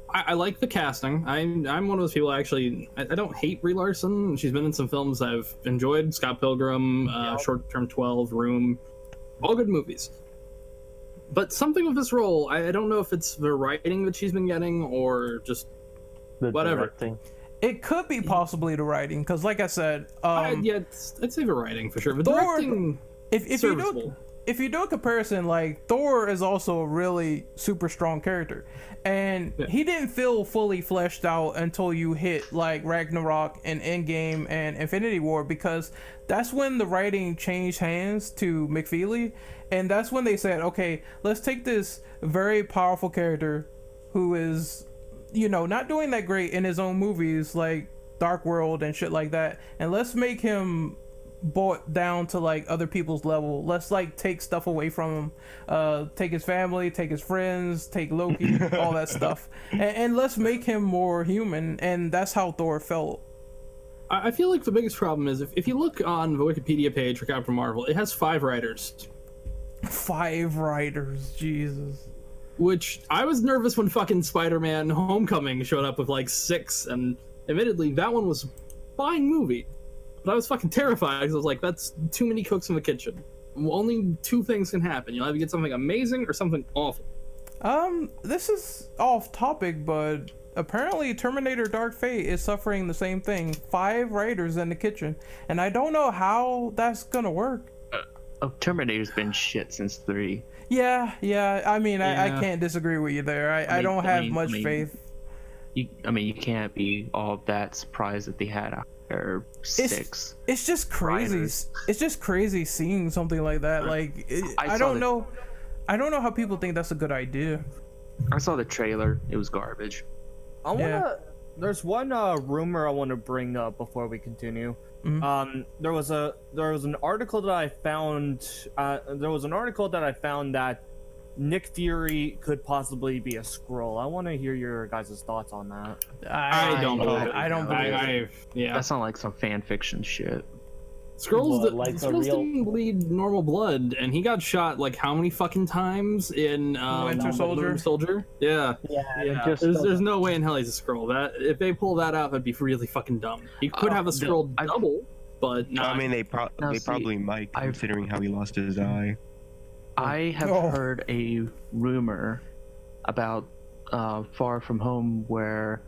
I like the casting. I'm one of those people, actually. I don't hate Brie Larson. She's been in some films I've enjoyed. Scott Pilgrim, Short Term 12, Room. All good movies. But something with this role, I don't know if it's the writing that she's been getting or just whatever. Directing. It could be possibly the writing, because like I said... I'd say the writing for sure. But directing, serviceable. If you do a comparison, like, Thor is also a really super strong character, and he didn't feel fully fleshed out until you hit like Ragnarok and Endgame and Infinity War, because that's when the writing changed hands to McFeely, and that's when they said, okay, let's take this very powerful character who is, not doing that great in his own movies like Dark World and shit like that, and let's make him brought down to like other people's level. Let's like take stuff away from him, take his family, take his friends, take Loki, all that stuff, and let's make him more human. And that's how Thor felt. I feel like the biggest problem is if you look on the Wikipedia page for Captain Marvel, it has 5 writers. 5 writers, Jesus. Which I was nervous when fucking Spider-Man Homecoming showed up with like 6, and admittedly that one was a fine movie. But I was fucking terrified because I was like, that's too many cooks in the kitchen. Only 2 things can happen. You'll either get something amazing or something awful. This is off topic, but apparently Terminator Dark Fate is suffering the same thing. 5 writers in the kitchen. And I don't know how that's gonna work. Terminator's been shit since 3. Yeah. I mean, I can't disagree with you there. I don't have much faith. You can't be all that surprised that they had a 6. It's just crazy. Writers. It's just crazy seeing something like that. Like I don't know how people think that's a good idea. I saw the trailer. It was garbage. There's one rumor I want to bring up before we continue. Mm-hmm. There was an article that I found. That Nick Fury could possibly be a Skrull. I want to hear your guys' thoughts on that. I don't believe it. I don't believe it. That sounds like some fan fiction shit. Skrulls didn't bleed normal blood, and he got shot like how many fucking times in Winter Soldier? Yeah. There's no way in hell he's a Skrull. That if they pull that out, that'd be really fucking dumb. He could have a Skrull double, but not. I mean, they probably might, considering how he lost his eye. I have heard a rumor about Far From Home where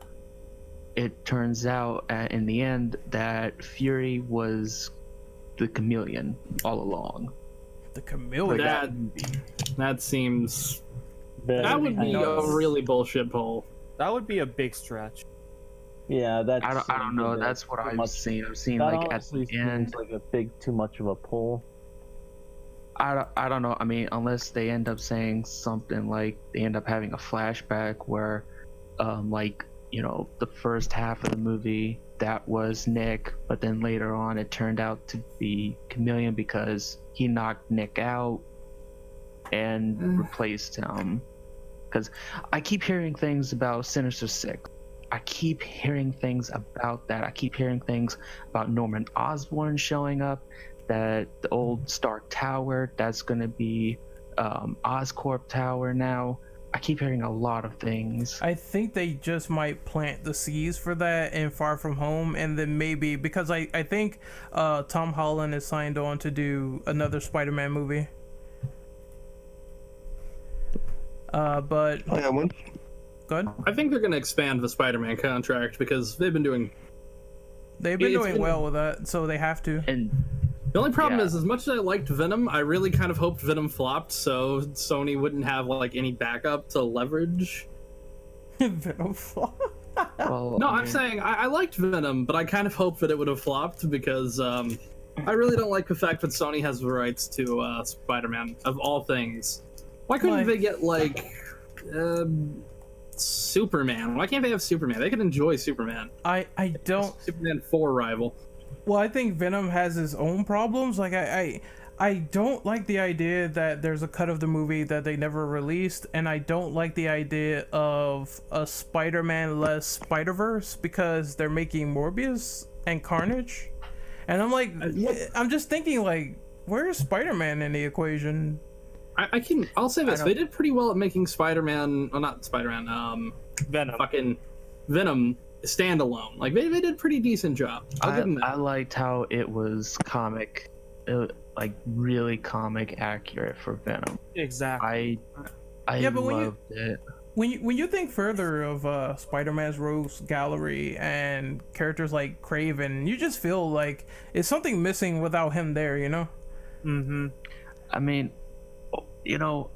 it turns out in the end that Fury was the chameleon all along. The chameleon. That seems. Very That would be kind a of- really bullshit poll. That would be a big stretch. Yeah, that's. I don't know. That's what I've seen. I've seen like at the end. Seems like a big too much of a pull. I don't know. I mean, unless they end up saying something like they end up having a flashback where, like, you know, the first half of the movie that was Nick, but then later on it turned out to be Chameleon because he knocked Nick out and replaced him. Because I keep hearing things about Sinister Six. I keep hearing things about that. I keep hearing things about Norman Osborn showing up, that the old Stark Tower, that's going to be Oscorp Tower now. I keep hearing a lot of things. I think they just might plant the seeds for that in Far From Home, and then maybe, because I think Tom Holland is signed on to do another Spider-Man movie. But Oh yeah, one. go ahead. I think they're going to expand the Spider-Man contract because they've been doing. They've been It's doing been- well with that, so they have to. And The only problem Yeah. is, as much as I liked Venom, I really kind of hoped Venom flopped so Sony wouldn't have like any backup to leverage. Venom Flaw. well, No, I I'm mean, saying I liked Venom, but I kind of hoped that it would have flopped because I really don't like the fact that Sony has the rights to Spider-Man of all things. Why couldn't Like- they get like Superman? Why can't they have Superman? They could enjoy Superman. I don't. Superman 4 rival. Well, I think Venom has his own problems. Like I don't like the idea that there's a cut of the movie that they never released, and I don't like the idea of a Spider-Man less Spider-Verse because they're making Morbius and Carnage, and I'm like, I'm just thinking like, where's Spider-Man in the equation? I'll say this: they did pretty well at making Spider-Man. Well, not Spider-Man. Venom. Fucking Venom standalone. Like they did a pretty decent job. I'll give them that. I liked how it was comic, like really comic accurate for Venom. Exactly. I Yeah, but when you- loved it. When you think further of Spider-Man's rogues gallery and characters like Craven, you just feel like it's something missing without him there, you know? Mm-hmm. I mean, you know,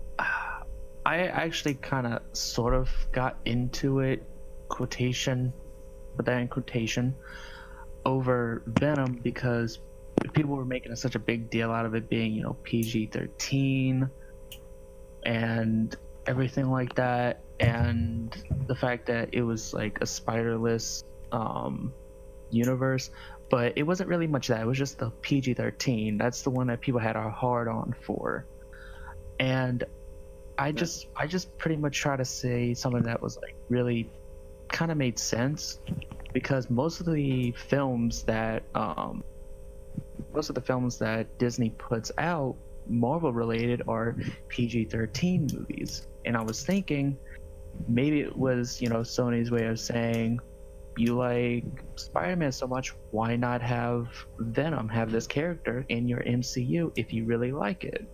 I actually kind of sort of got into it, put that in quotation, over Venom because people were making such a big deal out of it being, you know, PG-13 and everything like that, and the fact that it was like a spiderless universe, but it wasn't really much of that. It was just the PG-13. That's the one that people had a hard on for. And I just pretty much try to say something that was like really kind of made sense, because most of the films that Disney puts out, Marvel related, are PG-13 movies. And I was thinking maybe it was, you know, Sony's way of saying, you like Spider-Man so much, why not have Venom have this character in your MCU if you really like it?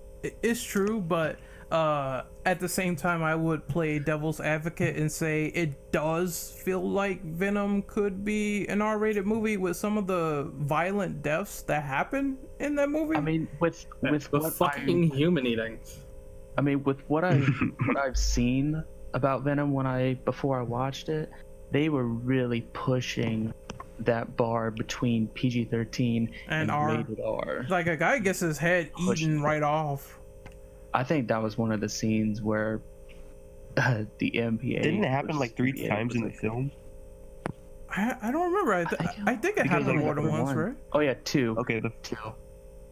It's true, but at the same time, I would play devil's advocate and say it does feel like Venom could be an R-rated movie with some of the violent deaths that happen in that movie. I mean, with The what fucking human eating. I mean, with what I've seen about Venom before I watched it, they were really pushing that bar between PG-13 And and R. rated R. Like a guy gets his head eaten right off. I think that was one of the scenes where the MPA Didn't it happen like 3 was times in the like- film? I don't remember. I think it Because happened like more than the once, one- right? Oh yeah, two. Okay,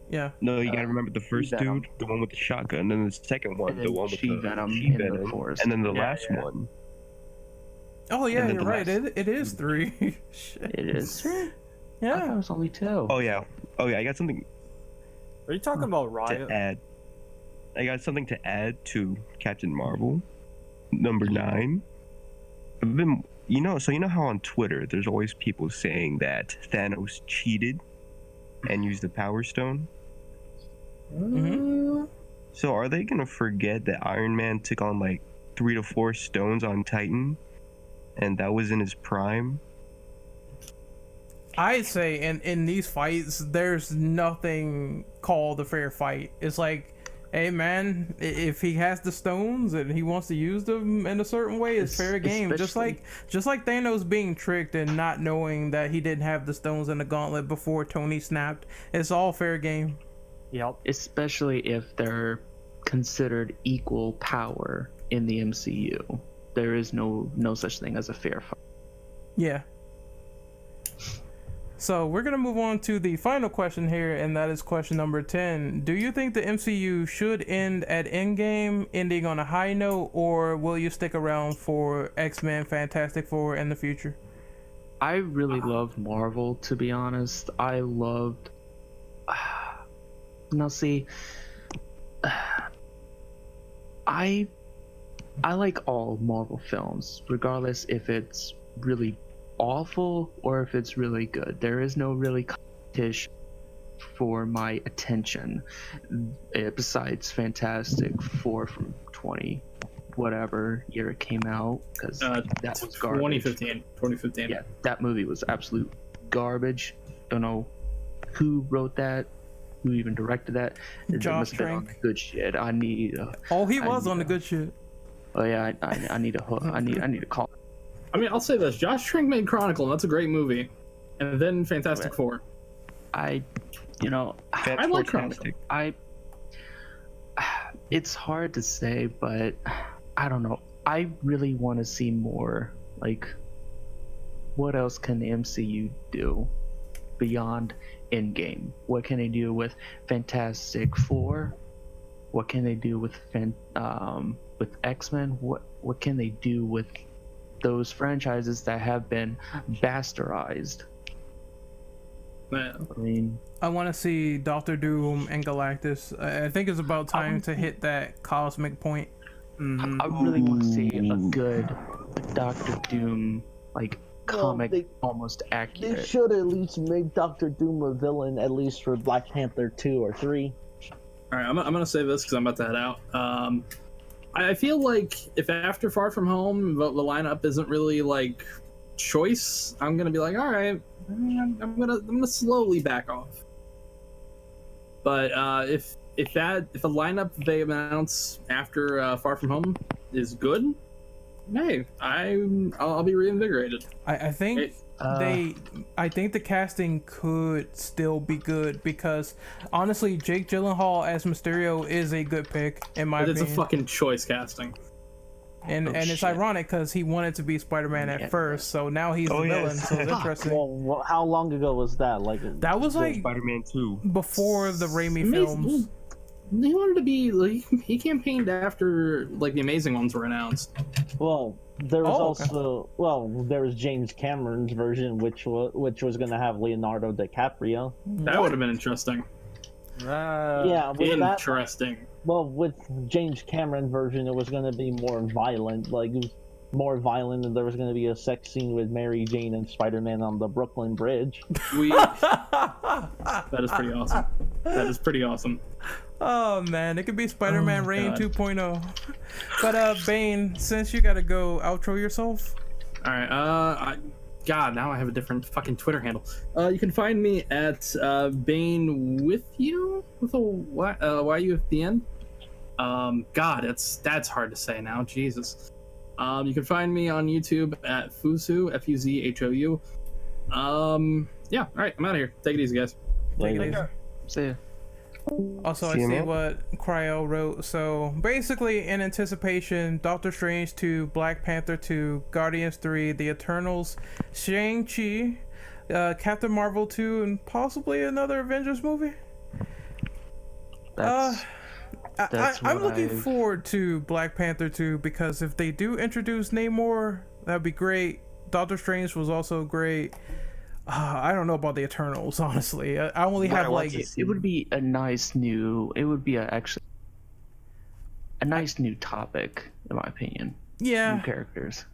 Yeah. no, you gotta remember the first Venom. dude, the one with the shotgun, and then the second one, And the then one with the She-Venom in the She-Venom, forest. and then the Yeah, last yeah. one. Oh yeah, And then you're the right. last- It is 3. Shit. It is. I thought it Yeah. was only 2. Oh yeah, I got something Are you talking about Riot? to add. I got something to add to Captain Marvel, number 9. I've been, you know how on Twitter there's always people saying that Thanos cheated and used the Power Stone. Mhm. So are they gonna forget that Iron Man took on like 3 to 4 stones on Titan, and that was in his prime? I'd say in these fights, there's nothing called a fair fight. It's like, hey man, if he has the stones and he wants to use them in a certain way, it's fair game. Just like Thanos being tricked and not knowing that he didn't have the stones in the gauntlet before Tony snapped. It's all fair game. Yep. Especially if they're considered equal power in the MCU. There is no such thing as a fair fight. Yeah. So we're gonna move on to the final question here, and that is question number 10. Do you think the MCU should end at Endgame, ending on a high note, or will you stick around for X-Men, Fantastic Four in the future? I really love Marvel, to be honest. I loved. Now see, I like all Marvel films, regardless if it's really awful or if it's really good. There is no really competition for my attention besides Fantastic Four from 20 whatever year it came out, because that was garbage. 2015. Yeah, that movie was absolute garbage. Don't know who wrote that, who even directed that. Josh It on the good shit. I need he was on the good shit. Oh yeah, I need a hook. I need a call. I mean, I'll say this: Josh Trank made Chronicle, and that's a great movie. And then Fantastic Four. I like Chronicle. It's hard to say, but I don't know. I really want to see more. Like, what else can the MCU do beyond Endgame? What can they do with Fantastic Four? What can they do with X-Men? What can they do with those franchises that have been bastardized? Man. I mean, I want to see Doctor Doom and Galactus. I think it's about time to hit that cosmic point. Mm-hmm. I really want to see a good Doctor Doom, like, comic, almost accurate. They should at least make Doctor Doom a villain, at least for Black Panther 2 or 3. All right, I'm gonna say this because I'm about to head out. I feel like if after Far From Home the lineup isn't really like choice, I'm gonna be like, all right, I'm gonna slowly back off. But if a lineup they announce after Far From Home is good, hey, I'll be reinvigorated. I think I think the casting could still be good, because honestly, Jake Gyllenhaal as Mysterio is a good pick in my opinion. It's a fucking choice casting. And it's ironic because he wanted to be Spider-Man at first, so now he's the villain. So it's interesting. Well, how long ago was that? Like that was like Spider-Man 2 before the Raimi films. He wanted to be like, he campaigned after like the Amazing Ones were announced. Well, there was there was James Cameron's version, which was going to have Leonardo DiCaprio. That would have been interesting. Interesting. With James Cameron version, it was going to be more violent. Like, it was more violent, and there was going to be a sex scene with Mary Jane and Spider-Man on the Brooklyn Bridge. That is pretty awesome. That is pretty awesome. Oh man, it could be Spider-Man Reign 2.0. But Bane, since you gotta go, outro yourself. All right. God, now I have a different fucking Twitter handle. You can find me at Bane with you with a YU at the end. God, that's hard to say now. Jesus. You can find me on YouTube at Fuzhou, Fuzhou. Yeah. All right, I'm out of here. Take it easy, guys. Take it easy. See ya. Also, I see what Cryo wrote. So basically, in anticipation, Doctor Strange 2, Black Panther 2, Guardians 3, The Eternals, Shang-Chi, Captain Marvel 2, and possibly another Avengers movie. I'm looking forward to Black Panther 2, because if they do introduce Namor, that'd be great. Doctor Strange was also great. I don't know about the Eternals, honestly. I only have like it would be a nice new. It would be actually a nice new topic, in my opinion. Yeah. New characters.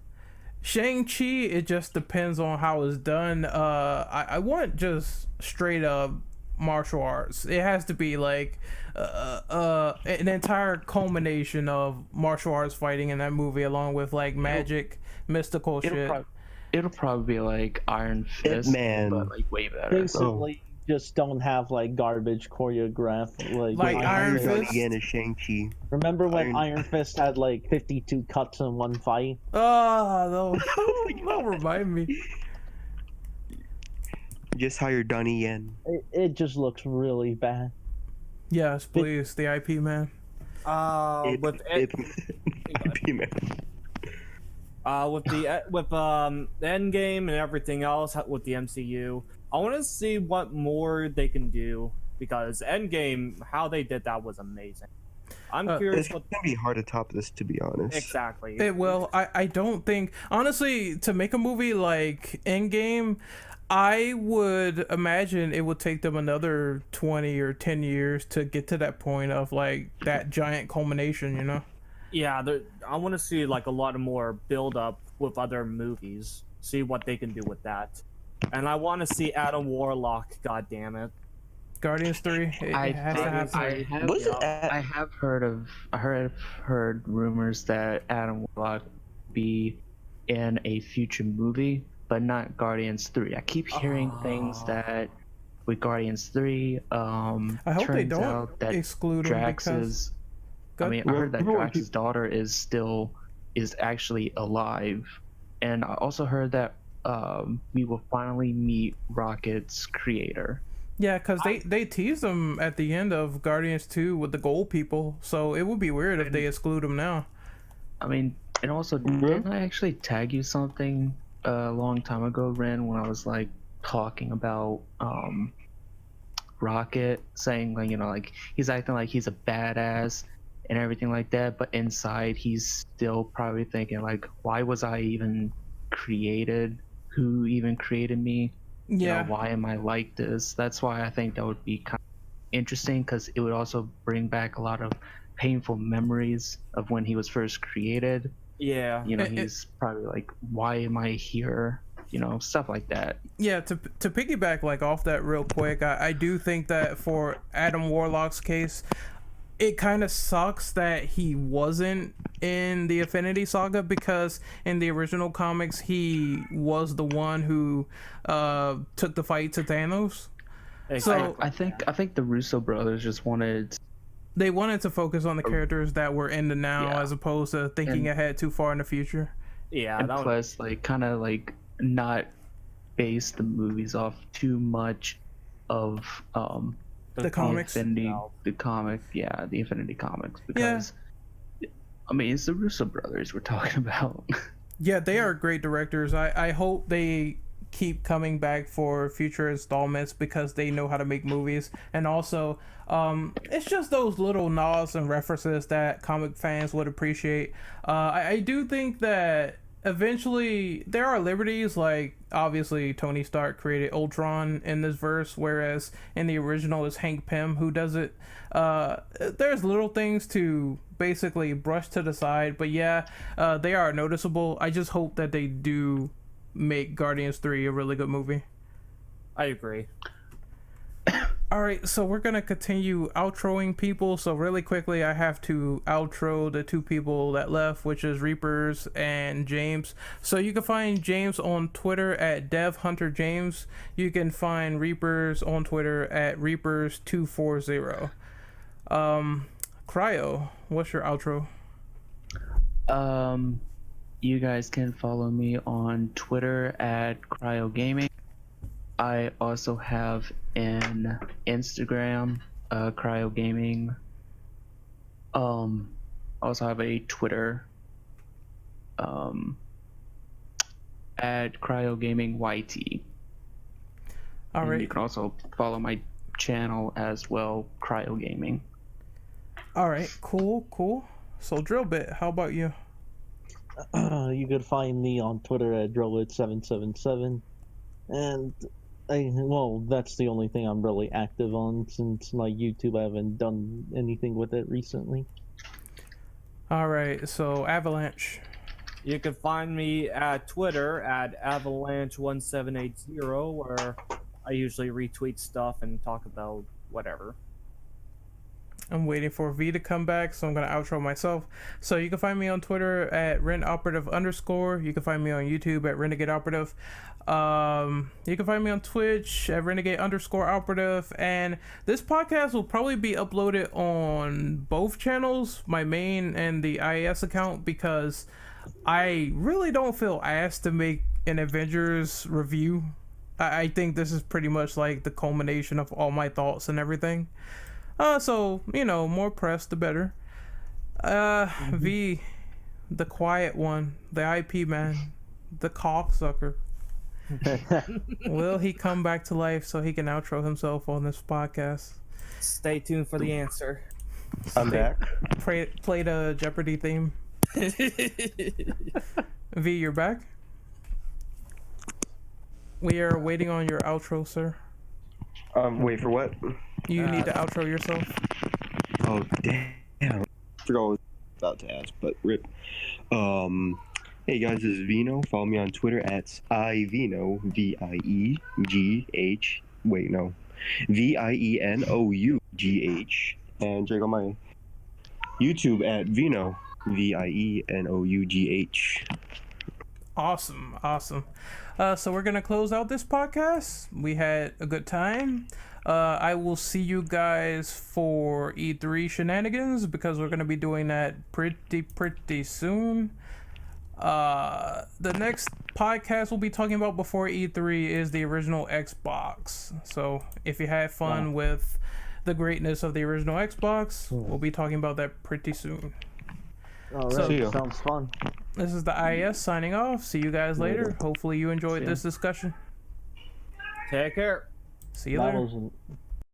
Shang-Chi, it just depends on how it's done. I want just straight up martial arts. It has to be like an entire culmination of martial arts fighting in that movie, along with like magic, mystical shit. it'll probably be like Iron Fist, Man. but like way better. Basically, just don't have like garbage choreographed Like Iron Fist. Fist? Again is Shang-Chi. Remember when Iron- Iron Fist had like 52 cuts in one fight? Oh, don't remind me. Just hired Donnie Yen. It just looks really bad. Yes, please, the IP man. With man. with Endgame and everything else with the MCU, I want to see what more they can do, because Endgame, how they did that was amazing. I'm curious It's what gonna be hard to top this, to be honest. exactly. It will. I don't think, honestly, to make a movie like Endgame, I would imagine it would take them another 20 or 10 years to get to that point of like that giant culmination, you know? Yeah, I want to see like a lot more build up with other movies. See what they can do with that, and I want to see Adam Warlock. God damn it! Guardians 3, it has to happen. I have heard rumors that Adam Warlock be in a future movie, but not Guardians 3. I keep hearing things that with Guardians 3, I hope they turns don't out that exclude him Drax because is. I mean, I heard that Remember when Drax's daughter is actually alive, and I also heard that we will finally meet Rocket's creator. yeah, because they teased him at the end of Guardians 2 with the gold people, so it would be weird if they exclude him now. I mean, and also, didn't I actually tag you something a long time ago, Ren, when I was like talking about Rocket, saying like, you know, like he's acting like he's a badass and everything like that, but inside he's still probably thinking like, why was I even created? Who even created me? You Yeah. know, why am I like this? That's why I think that would be kind of interesting, because it would also bring back a lot of painful memories of when he was first created. Yeah, You know, he's probably like, why am I here? You know, stuff like that. Yeah, to piggyback like off that real quick, I do think that for Adam Warlock's case, it kind of sucks that he wasn't in the Infinity Saga, because in the original comics he was the one who took the fight to Thanos. So I think the Russo brothers just wanted. they wanted to focus on the characters that were in the now, Yeah. as opposed to thinking ahead too far in the future. yeah, And that plus, like, kind of like not base the movies off too much of The comics. the Infinity comics, because I mean, it's the Russo brothers we're talking about. Yeah, they are great directors. I hope they keep coming back for future installments, because they know how to make movies. And also, it's just those little nods and references that comic fans would appreciate. I do think that eventually there are liberties, like obviously Tony Stark created Ultron in this verse, whereas in the original is Hank Pym who does it. There's little things to basically brush to the side, but yeah, they are noticeable. I just hope that they do make Guardians 3 a really good movie. I agree. All right, so we're gonna continue outroing people. So really quickly, I have to outro the two people that left, which is Reapers and James. So you can find James on Twitter at DevHunterJames. You can find Reapers on Twitter at Reapers240. Cryo, what's your outro? You guys can follow me on Twitter at CryoGaming. I also have an Instagram, CryoGaming. Also have a Twitter, at CryoGamingYT. All And right. you can also follow my channel as well, CryoGaming. All right. Cool. So Drillbit, how about you? You could find me on Twitter at Drillbit777, and that's the only thing I'm really active on, since my YouTube I haven't done anything with it recently. All right. So Avalanche. You can find me at Twitter at Avalanche1780, where I usually retweet stuff and talk about whatever. I'm waiting for V to come back, so I'm gonna outro myself. So you can find me on Twitter at RenOperative_. You can find me on YouTube at Renegade Operative. You can find me on Twitch at Renegade_Operative. And this podcast will probably be uploaded on both channels, my main and the IAS account, because I really don't feel asked to make an Avengers review. I think this is pretty much like the culmination of all my thoughts and everything. So, you know, more press, the better. V, the quiet one, the IP man, the cocksucker. Will he come back to life so he can outro himself on this podcast? Stay tuned for the answer. I'm back. Play the Jeopardy theme. V, you're back? We are waiting on your outro, sir. Wait for what? You need to outro yourself. Oh damn! I forgot what I was about to ask, but rip. Hey guys, this is Vino. Follow me on Twitter at ivino VIEGH. Wait, no, VIENOUGH. And check out my YouTube at Vino VIENOUGH. Awesome. So we're gonna close out this podcast. We had a good time. I will see you guys for E3 shenanigans, because we're gonna be doing that pretty soon. The next podcast we'll be talking about before E3 is the original Xbox. So if you had fun with the greatness of the original Xbox, we'll be talking about that pretty soon. All So- right, sounds fun. This is the IAS signing off. See you guys later. Hopefully you enjoyed this discussion. Take care. See you later. Battles